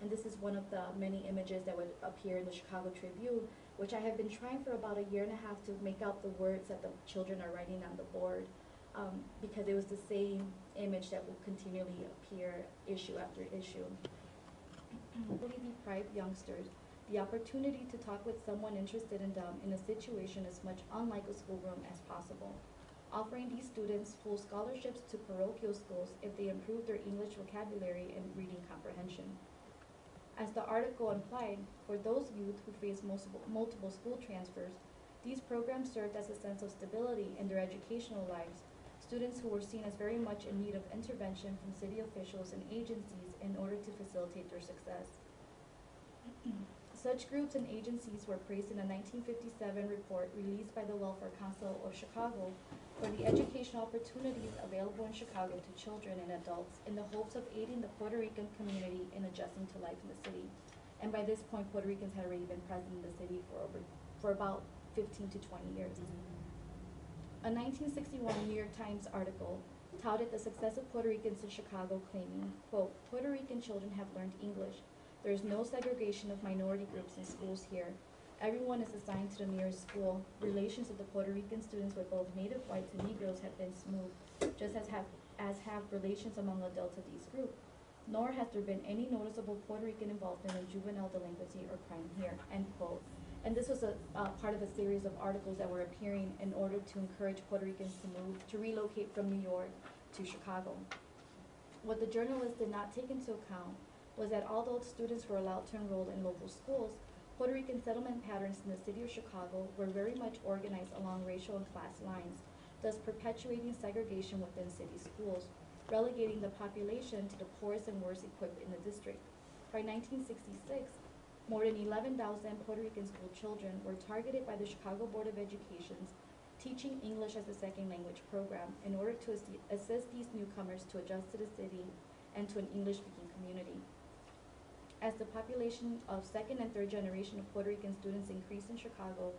And this is one of the many images that would appear in the Chicago Tribune, which I have been trying for about a year and a half to make out the words that the children are writing on the board, because it was the same image that will continually appear issue after issue. Really deprive youngsters the opportunity to talk with someone interested in them in a situation as much unlike a schoolroom as possible, offering these students full scholarships to parochial schools if they improve their English vocabulary and reading comprehension. As the article implied, for those youth who face multiple school transfers, these programs served as a sense of stability in their educational lives, students who were seen as very much in need of intervention from city officials and agencies in order to facilitate their success. Such groups and agencies were praised in a 1957 report released by the Welfare Council of Chicago for the educational opportunities available in Chicago to children and adults in the hopes of aiding the Puerto Rican community in adjusting to life in the city. And by this point, Puerto Ricans had already been present in the city for about 15 to 20 years. A 1961 New York Times article touted the success of Puerto Ricans in Chicago, claiming, quote, "Puerto Rican children have learned English. There is no segregation of minority groups in schools here. Everyone is assigned to the nearest school. Relations of the Puerto Rican students with both native whites and Negroes have been smooth, just as have relations among adults of these groups. Nor has there been any noticeable Puerto Rican involvement in juvenile delinquency or crime here," end quote. And this was a part of a series of articles that were appearing in order to encourage Puerto Ricans to relocate from New York to Chicago. What the journalist did not take into account was that although students were allowed to enroll in local schools, Puerto Rican settlement patterns in the city of Chicago were very much organized along racial and class lines, thus perpetuating segregation within city schools, relegating the population to the poorest and worst equipped in the district. By 1966, more than 11,000 Puerto Rican school children were targeted by the Chicago Board of Education's Teaching English as a Second Language program in order to assist these newcomers to adjust to the city and to an English-speaking community. As the population of second and third generation of Puerto Rican students increased in Chicago,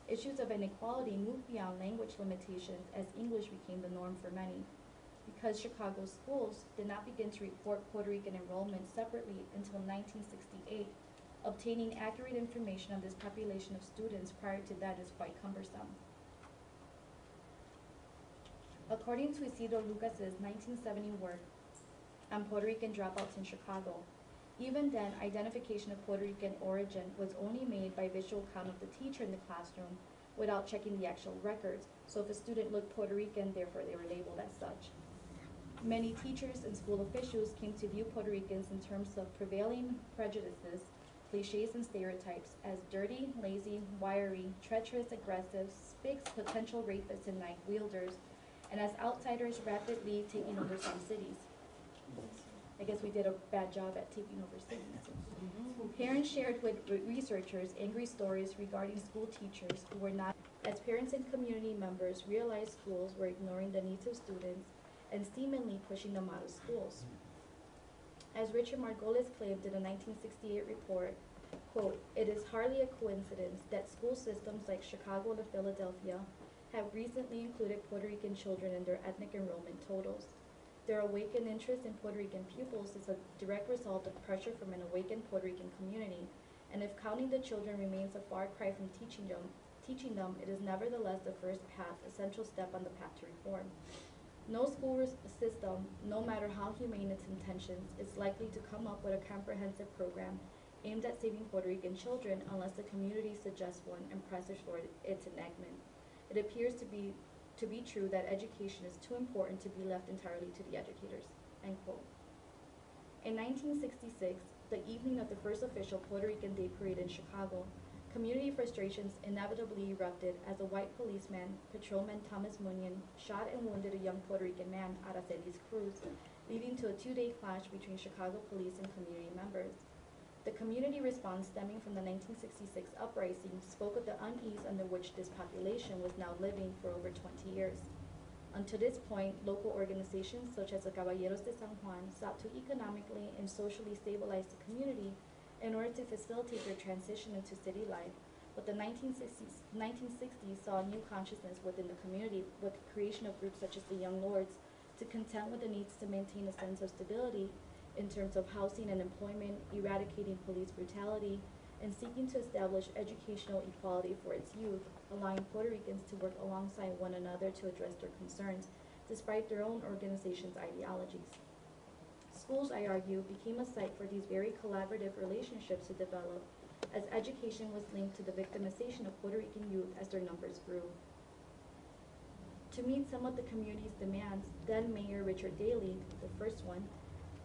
issues of inequality moved beyond language limitations as English became the norm for many. Because Chicago schools did not begin to report Puerto Rican enrollment separately until 1968, obtaining accurate information on this population of students prior to that is quite cumbersome. According to Isidro Lucas's 1970 work on Puerto Rican dropouts in Chicago, even then, identification of Puerto Rican origin was only made by visual count of the teacher in the classroom without checking the actual records. So if a student looked Puerto Rican, therefore they were labeled as such. Many teachers and school officials came to view Puerto Ricans in terms of prevailing prejudices, cliches, and stereotypes as dirty, lazy, wiry, treacherous, aggressive, spics, potential rapists, and knife wielders, and as outsiders rapidly taking over some cities. I guess we did a bad job at taking over cities. Parents shared with researchers angry stories regarding school teachers who were not, as parents and community members realized schools were ignoring the needs of students and seemingly pushing them out of schools. As Richard Margolis claimed in a 1968 report, quote, "It is hardly a coincidence that school systems like Chicago and Philadelphia have recently included Puerto Rican children in their ethnic enrollment totals. Their awakened interest in Puerto Rican pupils is a direct result of pressure from an awakened Puerto Rican community, and if counting the children remains a far cry from teaching them, it is nevertheless the first path, essential step on the path to reform. No school system, no matter how humane its intentions, is likely to come up with a comprehensive program aimed at saving Puerto Rican children unless the community suggests one and presses for its enactment. It appears to be true that education is too important to be left entirely to the educators," end quote. In 1966, the evening of the first official Puerto Rican Day Parade in Chicago, community frustrations inevitably erupted as a white policeman, patrolman Thomas Munyon, shot and wounded a young Puerto Rican man, Aracelis Cruz, leading to a 2-day clash between Chicago police and community members. The community response stemming from the 1966 uprising spoke of the unease under which this population was now living for over 20 years. Until this point, local organizations such as the Caballeros de San Juan sought to economically and socially stabilize the community in order to facilitate their transition into city life. But the 1960s saw a new consciousness within the community with the creation of groups such as the Young Lords to contend with the needs to maintain a sense of stability in terms of housing and employment, eradicating police brutality, and seeking to establish educational equality for its youth, allowing Puerto Ricans to work alongside one another to address their concerns, despite their own organization's ideologies. Schools, I argue, became a site for these very collaborative relationships to develop, as education was linked to the victimization of Puerto Rican youth as their numbers grew. To meet some of the community's demands, then Mayor Richard Daley, the first one,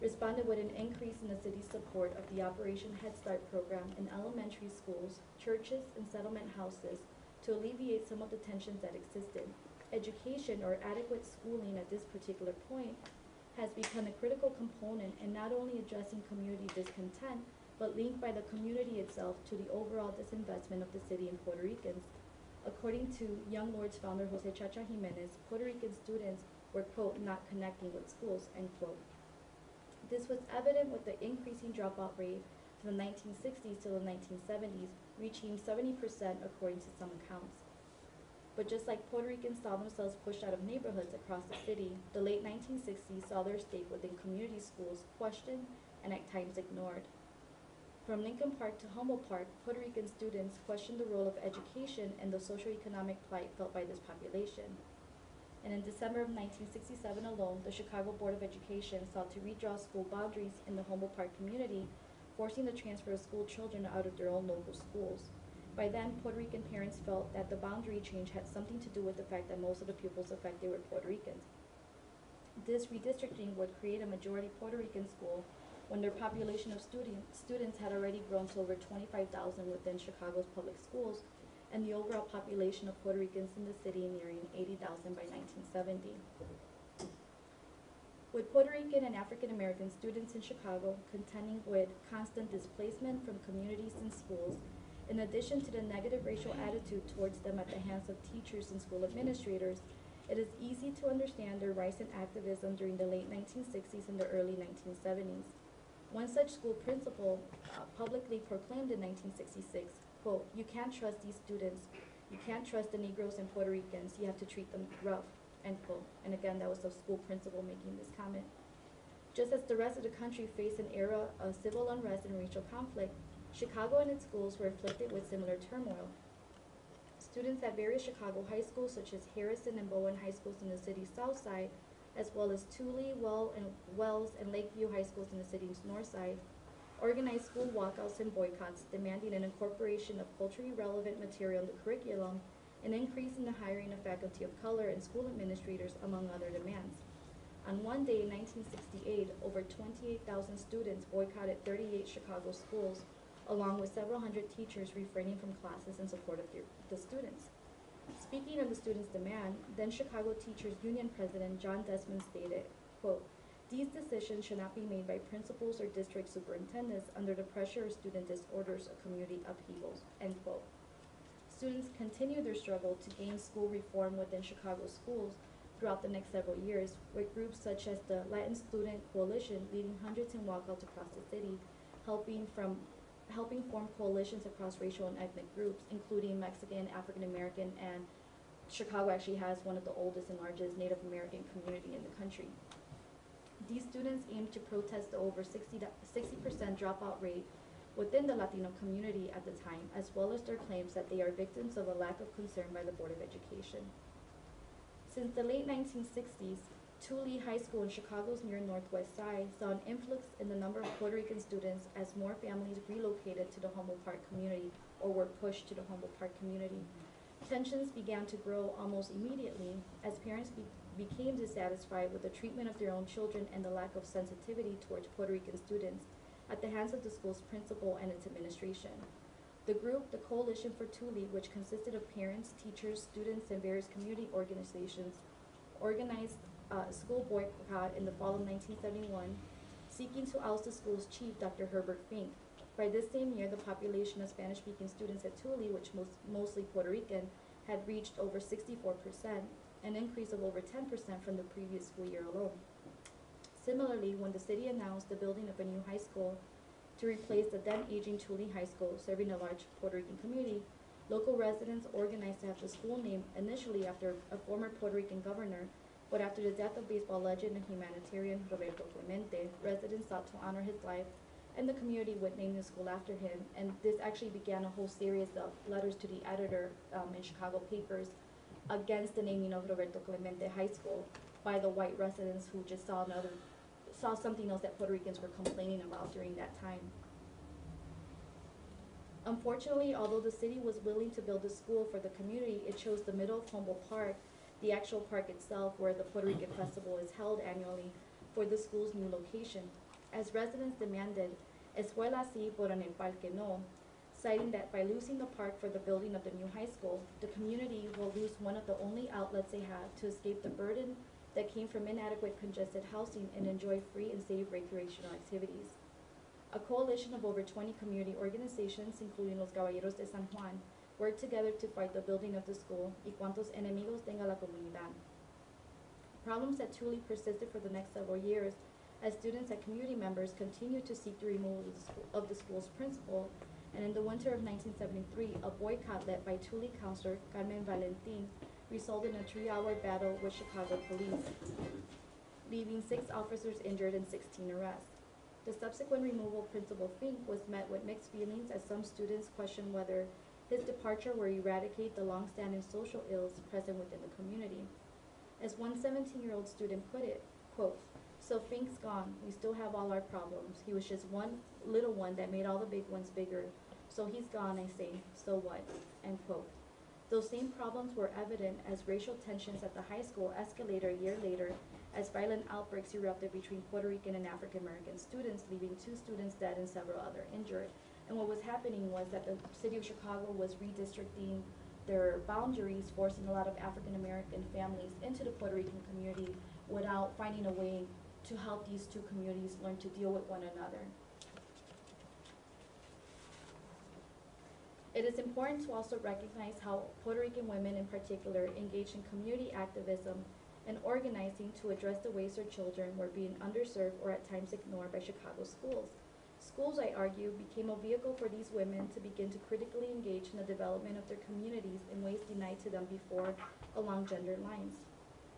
responded with an increase in the city's support of the Operation Head Start program in elementary schools, churches, and settlement houses to alleviate some of the tensions that existed. Education, or adequate schooling at this particular point, has become a critical component in not only addressing community discontent, but linked by the community itself to the overall disinvestment of the city in Puerto Ricans. According to Young Lords founder Jose Chacha Jimenez, Puerto Rican students were, quote, not connecting with schools, end quote. This was evident with the increasing dropout rate from the 1960s to the 1970s, reaching 70% according to some accounts. But just like Puerto Ricans saw themselves pushed out of neighborhoods across the city, the late 1960s saw their stake within community schools questioned and at times ignored. From Lincoln Park to Humboldt Park, Puerto Rican students questioned the role of education and the socioeconomic plight felt by this population. And in December of 1967 alone, the Chicago Board of Education sought to redraw school boundaries in the Humboldt Park community, forcing the transfer of school children out of their own local schools. By then, Puerto Rican parents felt that the boundary change had something to do with the fact that most of the pupils affected were Puerto Ricans. This redistricting would create a majority Puerto Rican school when their population of students had already grown to over 25,000 within Chicago's public schools, and the overall population of Puerto Ricans in the city nearing 80,000 by 1970. With Puerto Rican and African American students in Chicago contending with constant displacement from communities and schools, in addition to the negative racial attitude towards them at the hands of teachers and school administrators, it is easy to understand their rise in activism during the late 1960s and the early 1970s. One such school principal publicly proclaimed in 1966, quote, "You can't trust these students. You can't trust the Negroes and Puerto Ricans. You have to treat them rough," end quote. And again, that was the school principal making this comment. Just as the rest of the country faced an era of civil unrest and racial conflict, Chicago and its schools were afflicted with similar turmoil. Students at various Chicago high schools, such as Harrison and Bowen high schools in the city's south side, as well as Thule, Wells, and Lakeview high schools in the city's north side, organized school walkouts and boycotts, demanding an incorporation of culturally relevant material in the curriculum, an increase in the hiring of faculty of color and school administrators, among other demands. On one day in 1968, over 28,000 students boycotted 38 Chicago schools, along with several hundred teachers refraining from classes in support of the students. Speaking of the students' demand, then Chicago Teachers Union President John Desmond stated, quote, "These decisions should not be made by principals or district superintendents under the pressure of student disorders or community upheavals," end quote. Students continued their struggle to gain school reform within Chicago schools throughout the next several years, with groups such as the Latin Student Coalition leading hundreds in walkouts across the city, helping form coalitions across racial and ethnic groups, including Mexican, African American, and Chicago actually has one of the oldest and largest Native American community in the country. These students aimed to protest the over 60% dropout rate within the Latino community at the time, as well as their claims that they are victims of a lack of concern by the Board of Education. Since the late 1960s, Thule High School in Chicago's near northwest side saw an influx in the number of Puerto Rican students as more families relocated to the Humboldt Park community or were pushed to the Humboldt Park community. Tensions began to grow almost immediately as parents became dissatisfied with the treatment of their own children and the lack of sensitivity towards Puerto Rican students at the hands of the school's principal and its administration. The group, the Coalition for Thule, which consisted of parents, teachers, students, and various community organizations, organized a school boycott in the fall of 1971, seeking to oust the school's chief, Dr. Herbert Fink. By this same year, the population of Spanish-speaking students at Tule, which mostly Puerto Rican, had reached over 64%, an increase of over 10% from the previous school year alone. Similarly, when the city announced the building of a new high school to replace the then aging Tule High School, serving a large Puerto Rican community, local residents organized to have the school named initially after a former Puerto Rican governor, but after the death of baseball legend and humanitarian Roberto Clemente, residents sought to honor his life, and the community would name the school after him. And this actually began a whole series of letters to the editor in Chicago papers against the naming of Roberto Clemente High School by the white residents who just saw something else that Puerto Ricans were complaining about during that time. Unfortunately, although the city was willing to build a school for the community, it chose the middle of Humboldt Park, the actual park itself where the Puerto Rican Festival is held annually, for the school's new location. As residents demanded, Escuela sí, pero en el parque no, citing that by losing the park for the building of the new high school, the community will lose one of the only outlets they have to escape the burden that came from inadequate congested housing and enjoy free and safe recreational activities. A coalition of over 20 community organizations, including Los Caballeros de San Juan, worked together to fight the building of the school y cuantos enemigos tenga la comunidad. Problems at Tule persisted for the next several years as students and community members continued to seek the removal of the school's principal, and in the winter of 1973, a boycott led by Tule councilor Carmen Valentin resulted in a 3-hour battle with Chicago police, leaving 6 officers injured and 16 arrests. The subsequent removal of Principal Fink was met with mixed feelings as some students questioned whether his departure would eradicate the long-standing social ills present within the community. As one 17-year-old student put it, quote, "So Fink's gone, we still have all our problems. He was just one little one that made all the big ones bigger. So he's gone, I say, so what?" End quote. Those same problems were evident as racial tensions at the high school escalated a year later as violent outbreaks erupted between Puerto Rican and African American students, leaving 2 students dead and several others injured. And what was happening was that the city of Chicago was redistricting their boundaries, forcing a lot of African American families into the Puerto Rican community without finding a way to help these 2 communities learn to deal with one another. It is important to also recognize how Puerto Rican women in particular engaged in community activism and organizing to address the ways their children were being underserved or at times ignored by Chicago schools. Schools, I argue, became a vehicle for these women to begin to critically engage in the development of their communities in ways denied to them before along gender lines,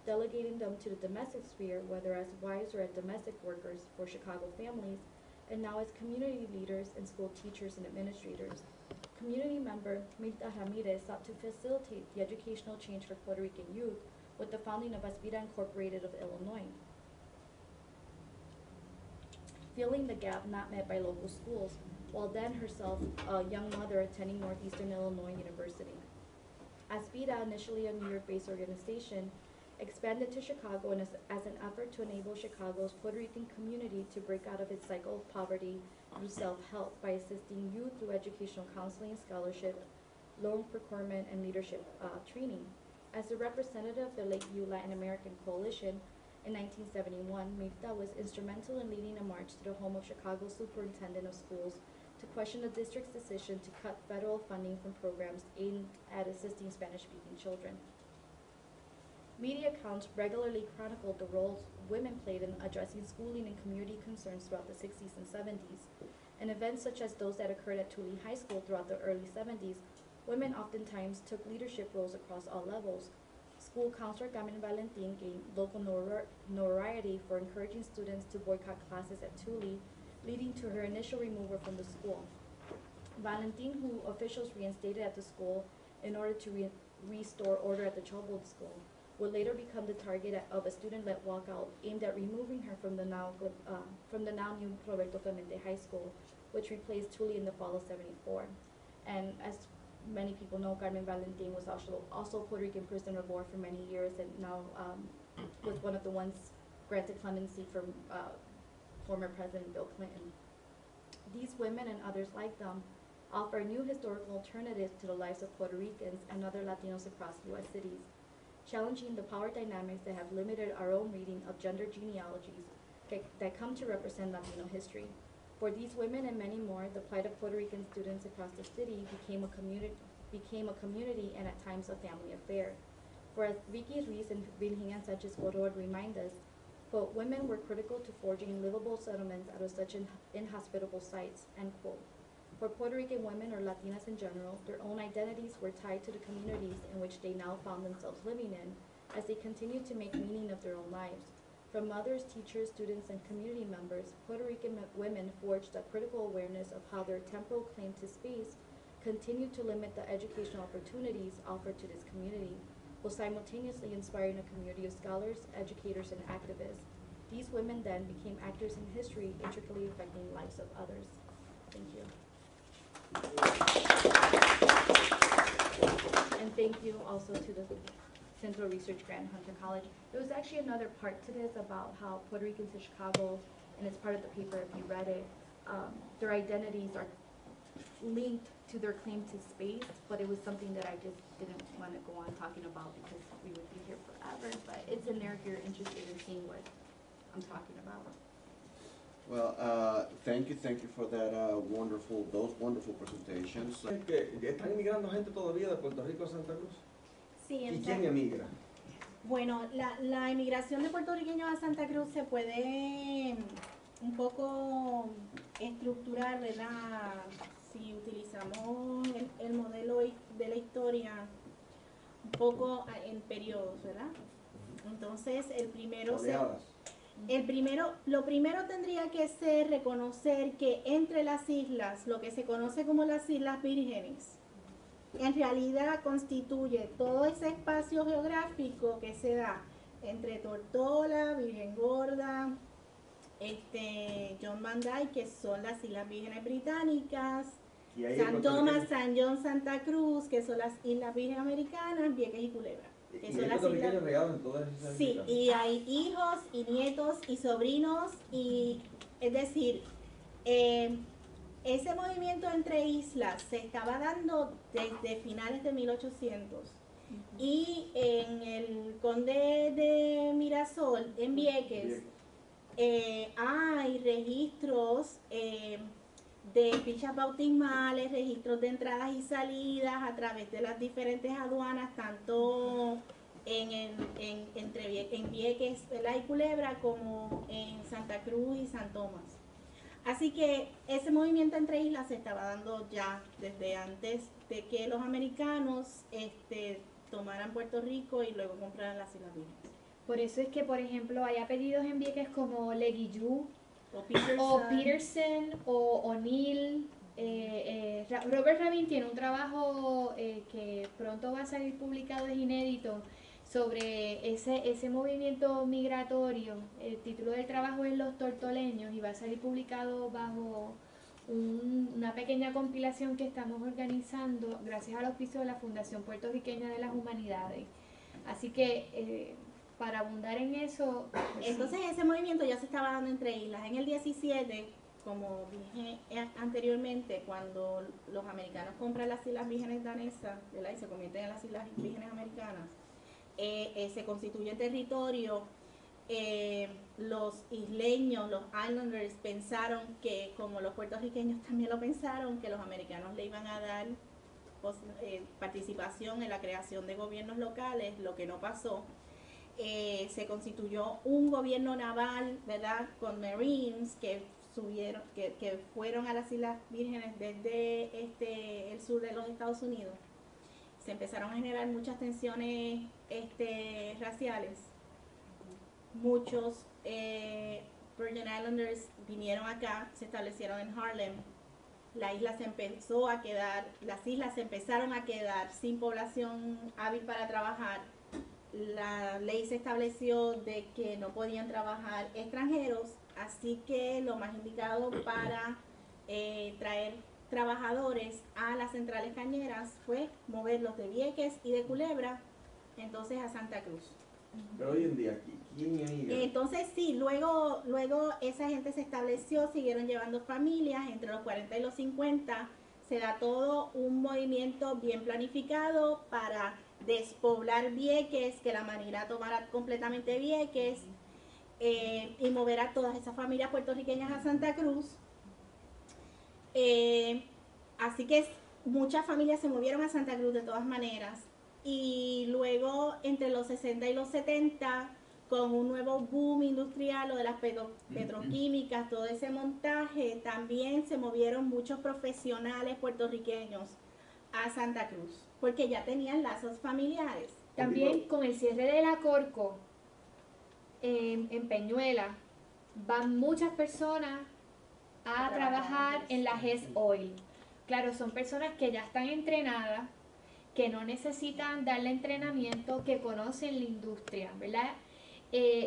delegating them to the domestic sphere, whether as wives or as domestic workers for Chicago families, and now as community leaders and school teachers and administrators. Community member Mirta Ramirez sought to facilitate the educational change for Puerto Rican youth with the founding of Aspira Incorporated of Illinois, filling the gap not met by local schools, while then herself a young mother attending Northeastern Illinois University. Aspira, initially a New York-based organization, expanded to Chicago and as an effort to enable Chicago's Puerto Rican community to break out of its cycle of poverty through self-help by assisting youth through educational counseling, scholarship, loan procurement, and leadership training. As a representative of the Lakeview Latin American Coalition, in 1971, Mirta was instrumental in leading a march to the home of Chicago's superintendent of schools to question the district's decision to cut federal funding from programs aimed at assisting Spanish-speaking children. Media accounts regularly chronicled the roles women played in addressing schooling and community concerns throughout the 60s and 70s. And events such as those that occurred at Tule High School throughout the early 70s, women oftentimes took leadership roles across all levels. School counselor Carmen Valentin gained local notoriety for encouraging students to boycott classes at Tule, leading to her initial removal from the school. Valentin, who officials reinstated at the school in order to restore order at the troubled school, would later become the target of a student-led walkout aimed at removing her from the now new Roberto Clemente High School, which replaced Tule in the fall of '74. And as many people know, Carmen Valentin was also Puerto Rican prisoner of war for many years, and now was one of the ones granted clemency from former President Bill Clinton. These women and others like them offer new historical alternatives to the lives of Puerto Ricans and other Latinos across U.S. cities, challenging the power dynamics that have limited our own reading of gender genealogies that come to represent Latino history. For these women and many more, the plight of Puerto Rican students across the city became a community and at times a family affair. For as Vicky Ruiz and Virginia Sanchez Gorod remind us, quote, women were critical to forging livable settlements out of such inhospitable sites, end quote. For Puerto Rican women or Latinas in general, their own identities were tied to the communities in which they now found themselves living in, as they continued to make meaning of their own lives. From mothers, teachers, students, and community members, Puerto Rican women forged a critical awareness of how their temporal claim to space continued to limit the educational opportunities offered to this community, while simultaneously inspiring a community of scholars, educators, and activists. These women then became actors in history, intricately affecting the lives of others. Thank you. And thank you also to the Central Research Grant Hunter College. There was actually another part to this about how Puerto Ricans in Chicago, and it's part of the paper if you read it, their identities are linked to their claim to space, but it was something that I just didn't want to go on talking about because we would be here forever, but it's in there if you're interested in seeing what I'm talking about. Well, thank you for that those wonderful presentations. Que ¿Están emigrando gente todavía de Puerto Rico a Santa Cruz? Sí, ¿Y en quién emigra? Bueno, la emigración de puertorriqueños a Santa Cruz se puede un poco estructurar, ¿verdad? Si utilizamos el modelo de la historia un poco en periodos, ¿verdad? Entonces, lo primero tendría que ser reconocer que entre las islas, lo que se conoce como las Islas Vírgenes, en realidad constituye todo ese espacio geográfico que se da entre Tortola, Virgen Gorda, John Van Dyke, que son las Islas Vírgenes Británicas, Y ahí San hay Tomás, San John, Santa Cruz, que son las Islas Vírgenes Americanas, Vieques y Culebra. Que y son hay las puertorriqueños islas. regados en todas esas Sí, islas. y hay hijos y nietos y sobrinos, y es decir, ese movimiento entre islas se estaba dando desde finales de 1800. Y en el Conde de Mirasol, en Vieques, hay registros de fichas bautismales, registros de entradas y salidas a través de las diferentes aduanas, tanto en Vieques, ¿verdad? Y Culebra, como en Santa Cruz y San Tomás. Así que ese movimiento entre islas se estaba dando ya desde antes de que los americanos tomaran Puerto Rico y luego compraran las Islas Vírgenes. Por eso es que, por ejemplo, hay apellidos en Vieques como Leguillú, O Peterson, o O'Neill. Robert Rabin tiene un trabajo que pronto va a salir publicado, es inédito, sobre ese movimiento migratorio. El título del trabajo es Los Tortoleños y va a salir publicado bajo una pequeña compilación que estamos organizando gracias al auspicio de la Fundación Puertorriqueña de las Humanidades. Así que para abundar en eso... Entonces ese movimiento ya se estaba dando entre islas. En el 17, como dije anteriormente, cuando los americanos compran las Islas Vírgenes danesas, ¿verdad? Y se convierten en las Islas Vírgenes americanas, se constituye territorio. Los isleños, los islanders, pensaron que, como los puertorriqueños también lo pensaron, que los americanos le iban a dar participación en la creación de gobiernos locales, lo que no pasó. Se constituyó un gobierno naval, ¿verdad?, con Marines que fueron a las Islas Vírgenes desde el sur de los Estados Unidos. Se empezaron a generar muchas tensiones raciales. Muchos Virgin Islanders vinieron acá, se establecieron en Harlem. Las islas se empezaron a quedar sin población hábil para trabajar. La ley se estableció de que no podían trabajar extranjeros, así que lo más indicado para traer trabajadores a las centrales cañeras fue moverlos de Vieques y de Culebra, entonces a Santa Cruz. Pero hoy en día, ¿quién emigra? Entonces sí, luego esa gente se estableció, siguieron llevando familias, entre los 40 y los 50 se da todo un movimiento bien planificado para despoblar Vieques, que la Manila tomara completamente Vieques y mover a todas esas familias puertorriqueñas a Santa Cruz. Así que muchas familias se movieron a Santa Cruz de todas maneras. Y luego, entre los 60 y los 70, con un nuevo boom industrial, lo de las petroquímicas, todo ese montaje, también se movieron muchos profesionales puertorriqueños a Santa Cruz, porque ya tenían lazos familiares. También con el cierre de la Corco en Peñuela, van muchas personas a trabajar en la GES Oil. Claro, son personas que ya están entrenadas, que no necesitan darle entrenamiento, que conocen la industria, ¿verdad?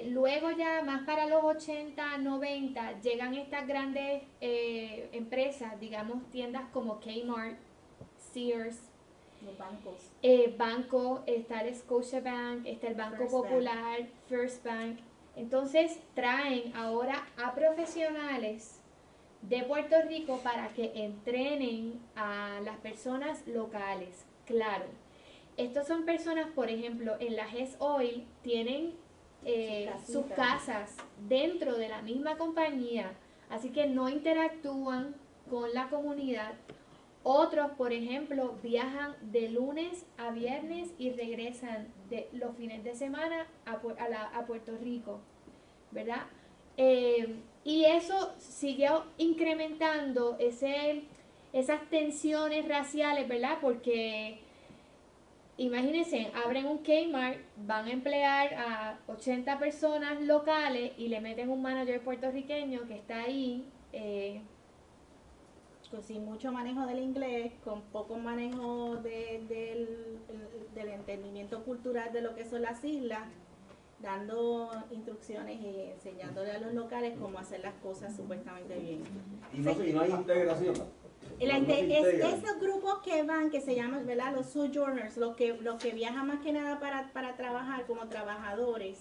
Luego ya más para los 80, 90, llegan estas grandes empresas, digamos tiendas como Kmart, Sears, Los bancos. Banco, está el Scotiabank, está el Banco First Popular, First Bank. Entonces traen ahora a profesionales de Puerto Rico para que entrenen a las personas locales. Claro, estos son personas, por ejemplo, en la GES Oil tienen sus casas dentro de la misma compañía, así que no interactúan con la comunidad. Otros, por ejemplo, viajan de lunes a viernes y regresan de los fines de semana a Puerto Rico, ¿verdad? Y eso siguió incrementando esas tensiones raciales, ¿verdad? Porque imagínense, abren un Kmart, van a emplear a 80 personas locales y le meten un manager puertorriqueño que está ahí. Pues sin mucho manejo del inglés, con poco manejo del entendimiento cultural de lo que son las islas, dando instrucciones y enseñándole a los locales cómo hacer las cosas supuestamente bien. Y no hay integración. Esos grupos que van, que se llaman, ¿verdad?, los sojourners, los que viajan más que nada para trabajar como trabajadores,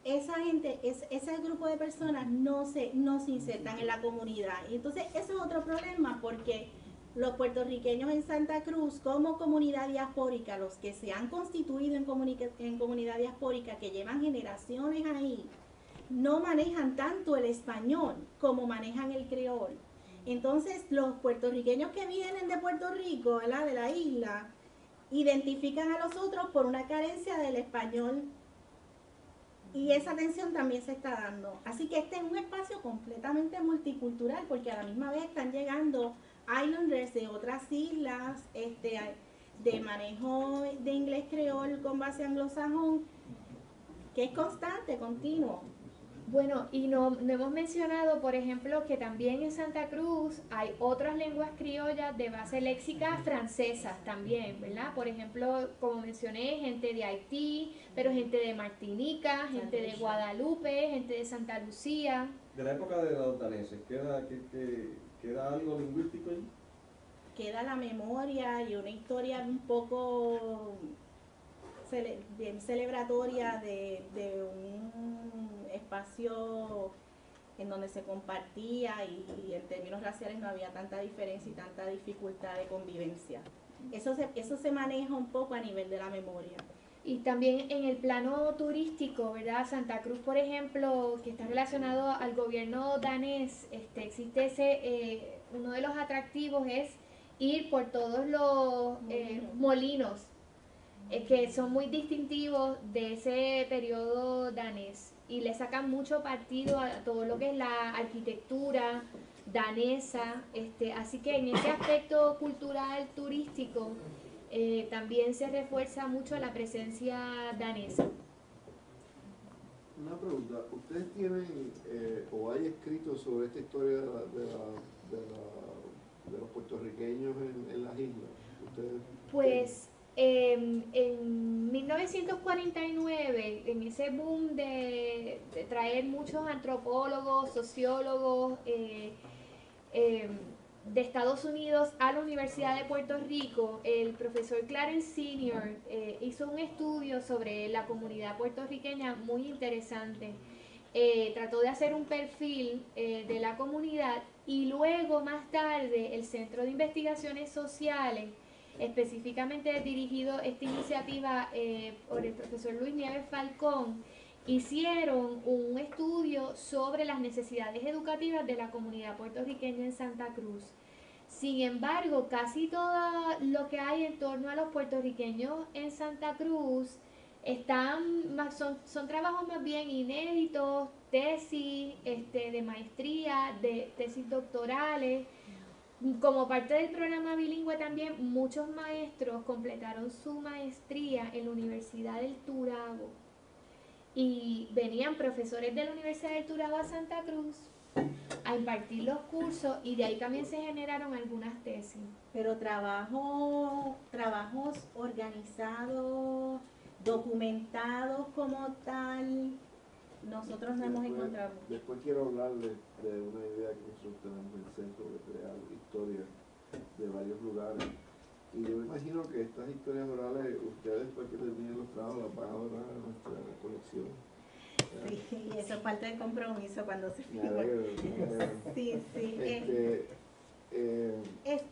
esa gente, ese grupo de personas no se insertan en la comunidad. Y entonces ese es otro problema, porque los puertorriqueños en Santa Cruz, como comunidad diaspórica, los que se han constituido en comunidad diaspórica, que llevan generaciones ahí, no manejan tanto el español como manejan el creol. Entonces los puertorriqueños que vienen de Puerto Rico, ¿verdad?, de la isla, identifican a los otros por una carencia del español. Y esa tensión también se está dando. Así que este es un espacio completamente multicultural, porque a la misma vez están llegando islanders de otras islas, de manejo de inglés creol con base anglosajón, que es constante, continuo. Bueno, y no hemos mencionado, por ejemplo, que también en Santa Cruz hay otras lenguas criollas de base léxica francesas también, ¿verdad? Por ejemplo, como mencioné, gente de Haití, pero gente de Martinica, gente de Guadalupe, gente de Santa Lucía. De la época de los daneses, ¿queda algo lingüístico allí? Queda la memoria y una historia un poco bien celebratoria de un espacio en donde se compartía y en términos raciales no había tanta diferencia y tanta dificultad de convivencia. Eso se maneja un poco a nivel de la memoria. Y también en el plano turístico, ¿verdad? Santa Cruz, por ejemplo, que está relacionado al gobierno danés, existe uno de los atractivos es ir por todos los molinos que son muy distintivos de ese periodo danés y le sacan mucho partido a todo lo que es la arquitectura danesa, así que en ese aspecto cultural turístico también se refuerza mucho la presencia danesa. Una pregunta, ¿ustedes tienen o hay escritos sobre esta historia de los puertorriqueños en las islas? ¿Ustedes Pues en 1949, en ese boom de traer muchos antropólogos, sociólogos de Estados Unidos a la Universidad de Puerto Rico, el profesor Clarence Senior hizo un estudio sobre la comunidad puertorriqueña muy interesante. Trató de hacer un perfil de la comunidad y luego más tarde el Centro de Investigaciones Sociales, específicamente dirigido esta iniciativa por el profesor Luis Nieves Falcón, hicieron un estudio sobre las necesidades educativas de la comunidad puertorriqueña en Santa Cruz. Sin embargo, casi todo lo que hay en torno a los puertorriqueños en Santa Cruz son trabajos más bien inéditos, tesis de maestría, de tesis doctorales. Como parte del programa bilingüe también, muchos maestros completaron su maestría en la Universidad del Turabo. Y venían profesores de la Universidad del Turabo a Santa Cruz a impartir los cursos y de ahí también se generaron algunas tesis. Pero trabajos organizados, documentados como tal, nosotros no hemos encontrado. Después quiero hablarles de una idea que nosotros tenemos en el centro de crear historia de varios lugares. Y yo me imagino que estas historias orales, ustedes después que terminen los trabajos las van a donar a nuestra colección. Sí, y eso es parte del compromiso cuando se Me firma. alegro, me alegro. Sí, sí.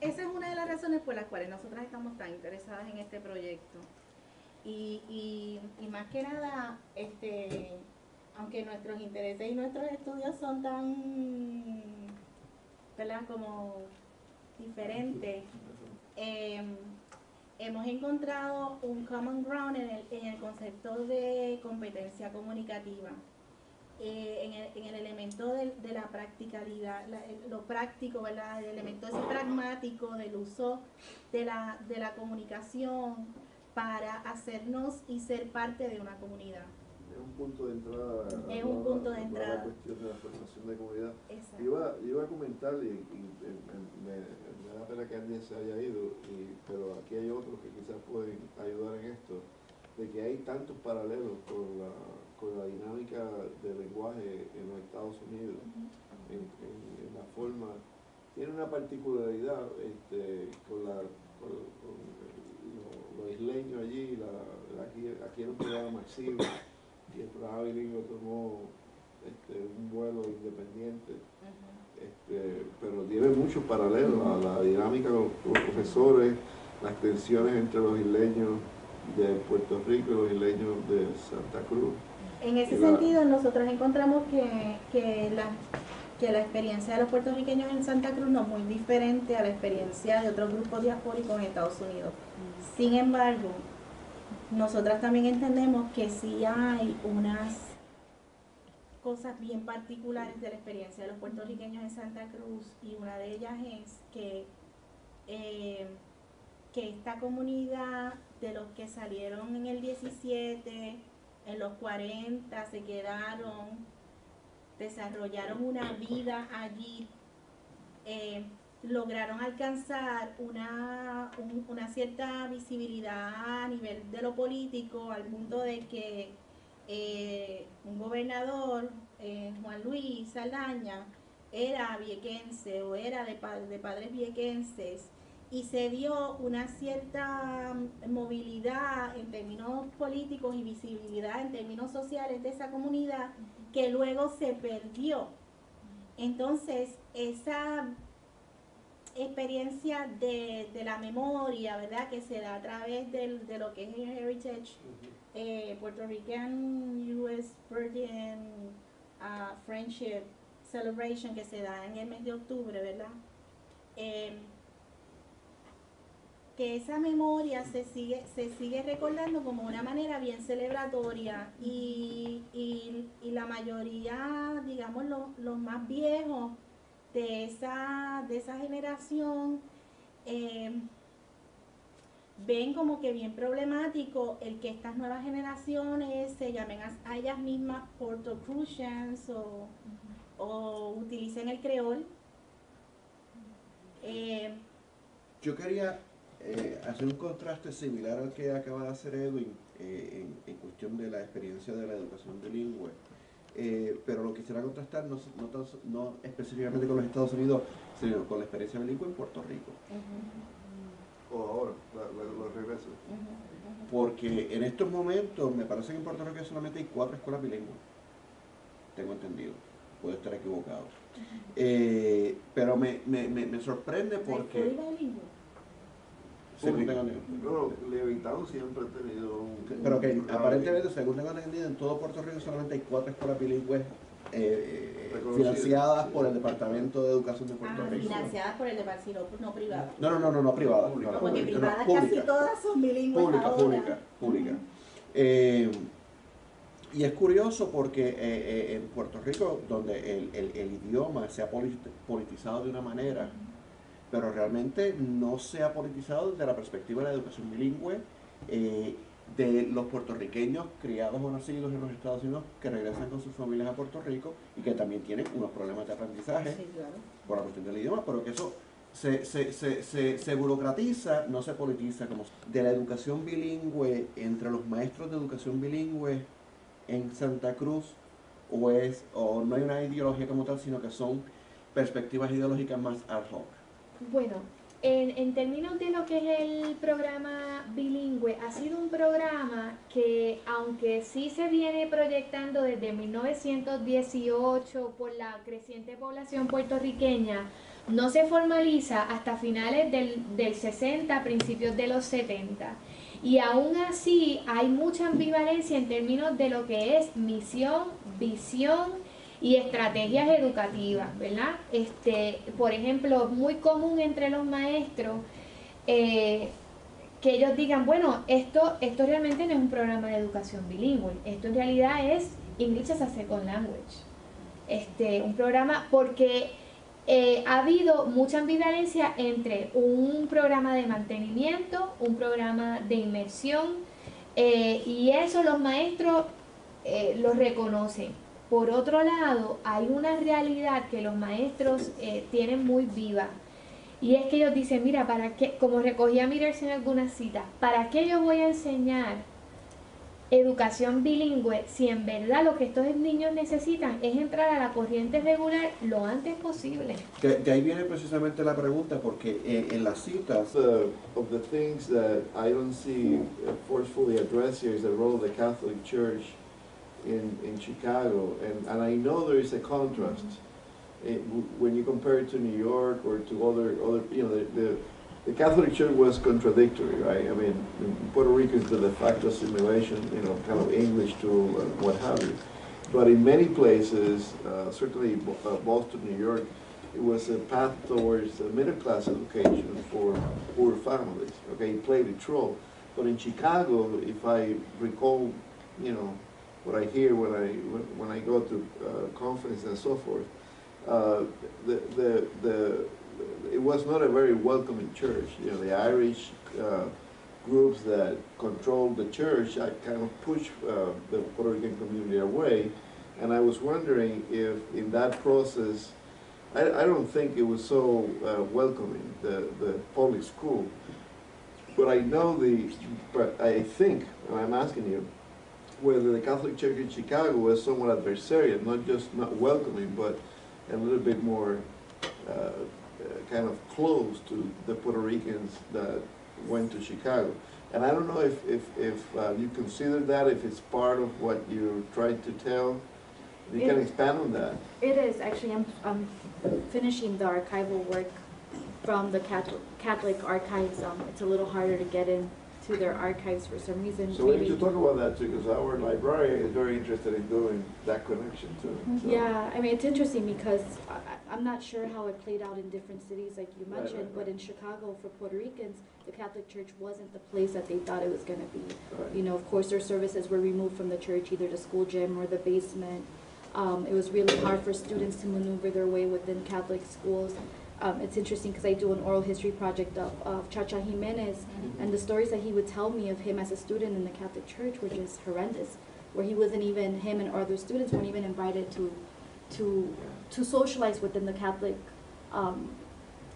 Esa es una de las razones por las cuales nosotras estamos tan interesadas en este proyecto. Y más que nada, aunque nuestros intereses y nuestros estudios son tan, ¿verdad?, como diferentes, hemos encontrado un common ground en el concepto de competencia comunicativa, en el elemento de la practicalidad, lo práctico, ¿verdad?, el elemento ese pragmático del uso de la comunicación para hacernos y ser parte de una comunidad. Es un punto de entrada. Es un punto de a entrada. la cuestión de la formación de comunidad. Exacto. Iba a comentar, me da pena que alguien se haya ido, pero aquí hay otros que quizás pueden ayudar en esto, de que hay tantos paralelos con la dinámica del lenguaje en los Estados Unidos, en la forma. Tiene una particularidad con los isleños allí, aquí era un programa masivo y el programa bilingüe tomó un vuelo independiente, pero tiene muchos paralelos a la dinámica con los profesores, las tensiones entre los isleños de Puerto Rico y los isleños de Santa Cruz. En ese sentido, nosotros encontramos que la experiencia de los puertorriqueños en Santa Cruz no es muy diferente a la experiencia de otros grupos diaspóricos en Estados Unidos. Sin embargo, nosotras también entendemos que sí hay unas cosas bien particulares de la experiencia de los puertorriqueños en Santa Cruz, y una de ellas es que esta comunidad de los que salieron en el 17, en los 40 se quedaron, desarrollaron una vida allí, lograron alcanzar una cierta visibilidad a nivel de lo político, al punto de que un gobernador, Juan Luis Saldaña, era viequense o era de padres viequenses, y se dio una cierta movilidad en términos políticos y visibilidad en términos sociales de esa comunidad, que luego se perdió. Entonces, esa experiencia de la memoria, ¿verdad?, que se da a través de lo que es el Heritage Puerto Rican US Virgin Friendship Celebration, que se da en el mes de octubre, ¿verdad?, que esa memoria se sigue recordando como una manera bien celebratoria, y la mayoría, digamos, los más viejos de esa generación ven como que bien problemático el que estas nuevas generaciones se llamen a ellas mismas Puerto Crucians o utilicen el creol. Yo quería hacer un contraste similar al que acaba de hacer Edwin en cuestión de la experiencia de la educación bilingüe, pero lo quisiera contrastar no específicamente con los Estados Unidos, sino con la experiencia bilingüe en Puerto Rico. O ahora, los regresos. Porque en estos momentos me parece que en Puerto Rico solamente hay 4 escuelas bilingües, tengo entendido, puedo estar equivocado. Pero me sorprende porque... según tengo entendido. No, Levittown siempre ha tenido un... Pero que aparentemente, según tengo entendido, en todo Puerto Rico solamente hay 4 escuelas bilingües financiadas por el Departamento de Educación de Puerto Rico. Financiadas por el departamento, no privado. No privadas. Pública. Porque privadas pública. casi todas son bilingües ahora. Pública. Y es curioso porque en Puerto Rico, donde el idioma se ha politizado de una manera, pero realmente no se ha politizado desde la perspectiva de la educación bilingüe de los puertorriqueños criados o nacidos en los Estados Unidos que regresan con sus familias a Puerto Rico y que también tienen unos problemas de aprendizaje Sí, claro. por la cuestión del idioma, pero que eso se burocratiza, no se politiza. Como de la educación bilingüe, entre los maestros de educación bilingüe en Santa Cruz, o no hay una ideología como tal, sino que son perspectivas ideológicas más ad hoc. Bueno, en términos de lo que es el programa bilingüe, ha sido un programa que, aunque sí se viene proyectando desde 1918 por la creciente población puertorriqueña, no se formaliza hasta finales del 60, principios de los 70. Y aún así hay mucha ambivalencia en términos de lo que es misión, visión y estrategias educativas, ¿verdad? Por ejemplo, muy común entre los maestros que ellos digan, bueno, esto realmente no es un programa de educación bilingüe, esto en realidad es English as a Second Language. Un programa porque ha habido mucha ambivalencia entre un programa de mantenimiento, un programa de inmersión, y eso los maestros lo reconocen. Por otro lado, hay una realidad que los maestros tienen muy viva, y es que ellos dicen, mira, ¿para qué? Como recogía Mirers en algunas citas, ¿para qué yo voy a enseñar educación bilingüe si en verdad lo que estos niños necesitan es entrar a la corriente regular lo antes posible? De ahí viene precisamente la pregunta, porque en las citas... Of the things that I don't see forcefully addressed here is the role of the Catholic Church in Chicago, and I know there is a contrast when you compare it to New York or to other you know, the Catholic Church was contradictory, right? I mean, Puerto Rico is the de facto assimilation, you know, kind of English to what have you. But in many places, certainly Boston, New York, it was a path towards a middle-class education for poor families. Okay, it played its role. But in Chicago, if I recall, you know, what I hear when I go to conferences and so forth, it was not a very welcoming church. You know, the Irish groups that controlled the church kind of pushed the Puerto Rican community away, and I was wondering if in that process, I don't think it was so welcoming, the public school, but I know but I think, and I'm asking you, whether the Catholic Church in Chicago was somewhat adversarial, not just not welcoming, but a little bit more kind of close to the Puerto Ricans that went to Chicago. And I don't know if you consider that, if it's part of what you're trying to tell. You can expand on that. It is, actually, I'm finishing the archival work from the Catholic archives. It's a little harder to get into their archives for some reason. So we need to talk about that too, because our librarian is very interested in doing that connection too. So. Yeah, I mean, it's interesting because I'm not sure how it played out in different cities like you mentioned, Right. but in Chicago for Puerto Ricans, the Catholic Church wasn't the place that they thought it was going to be. Right. You know, of course, their services were removed from the church, either the school gym or the basement. It was really hard for students to maneuver their way within Catholic schools. It's interesting because I do an oral history project of Chacha Jimenez, and the stories that he would tell me of him as a student in the Catholic Church were just horrendous, where he wasn't even, him and other students weren't even invited to socialize within the Catholic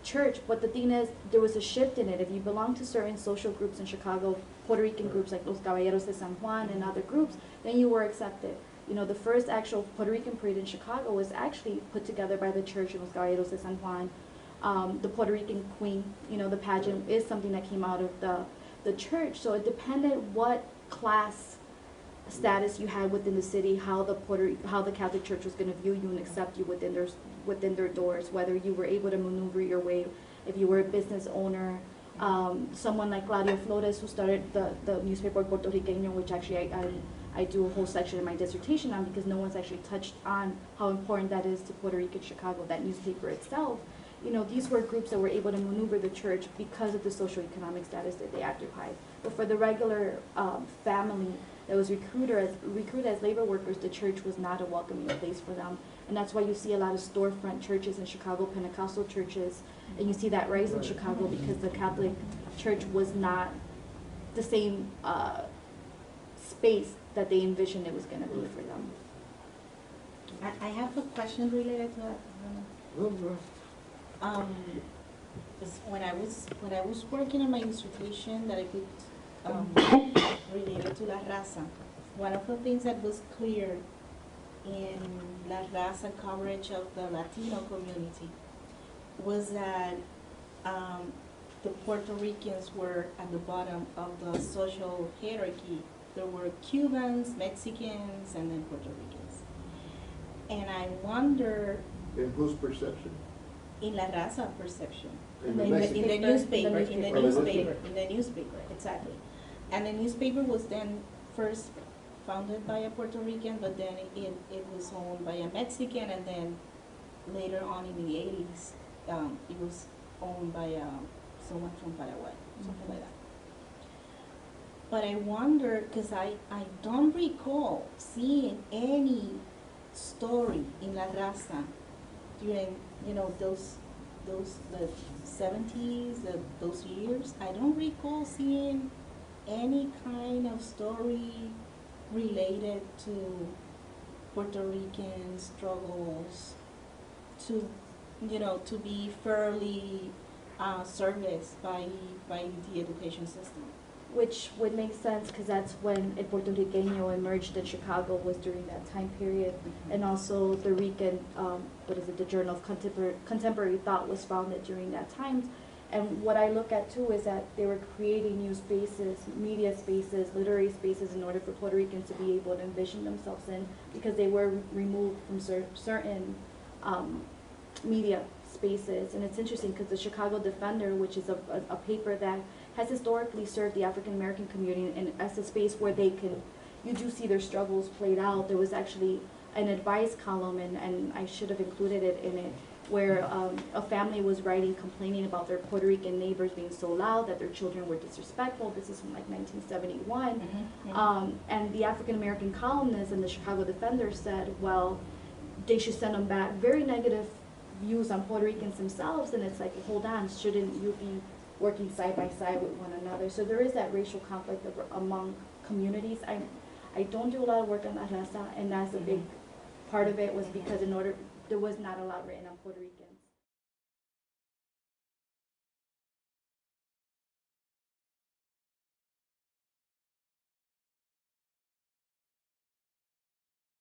church. But the thing is, there was a shift in it. If you belong to certain social groups in Chicago, Puerto Rican groups like Los Caballeros de San Juan and other groups, then you were accepted. You know, the first actual Puerto Rican parade in Chicago was actually put together by the church in Los Caballeros de San Juan. The Puerto Rican Queen, you know, the pageant is something that came out of the church. So it depended what class status you had within the city, how the Catholic Church was going to view you and accept you within their doors, whether you were able to maneuver your way, if you were a business owner, Someone like Claudio Flores, who started the newspaper Puerto Riqueño, which actually I do a whole section in my dissertation on, because no one's actually touched on how important that is to Puerto Rican Chicago, that newspaper itself. You know, these were groups that were able to maneuver the church because of the socioeconomic status that they occupied. But for the regular family that was recruited as labor workers, the church was not a welcoming place for them. And that's why you see a lot of storefront churches in Chicago, Pentecostal churches, and you see that rise in Chicago because the Catholic Church was not the same space that they envisioned it was going to be for them. I have a question related to that. When I was working on my dissertation that I put related to La Raza, one of the things that was clear in La Raza coverage of the Latino community was that the Puerto Ricans were at the bottom of the social hierarchy. There were Cubans, Mexicans, and then Puerto Ricans. And I wonder, In whose perception? in La Raza perception, In in the the Mexican- newspaper, exactly. And the newspaper was then first founded by a Puerto Rican, but then it was owned by a Mexican, and then later on in the 80s, it was owned by someone from Paraguay, something like that. But I wonder, because I don't recall seeing any story in La Raza during, you know, those the 70s, those years. I don't recall seeing any kind of story related to Puerto Rican struggles to, you know, to be fairly serviced by the education system. Which would make sense because that's when El Puerto Riqueño emerged in Chicago, was during that time period. And also the Rican, the Journal of Contemporary Thought was founded during that time. And what I look at too is that they were creating new spaces, media spaces, literary spaces in order for Puerto Ricans to be able to envision themselves in, because they were removed from certain media spaces. And it's interesting because the Chicago Defender, which is a paper that has historically served the African American community and as a space where you do see their struggles played out. There was actually an advice column, and I should have included it in it, where a family was writing, complaining about their Puerto Rican neighbors being so loud that their children were disrespectful. This is from like 1971. And the African American columnist in the Chicago Defender said, well, they should send them back. Very negative views on Puerto Ricans themselves, and it's like, hold on, shouldn't you be working side by side with one another? So there is that racial conflict among communities. I don't do a lot of work on La Raza, and that's a big part of it was because there was not a lot written on Puerto Ricans.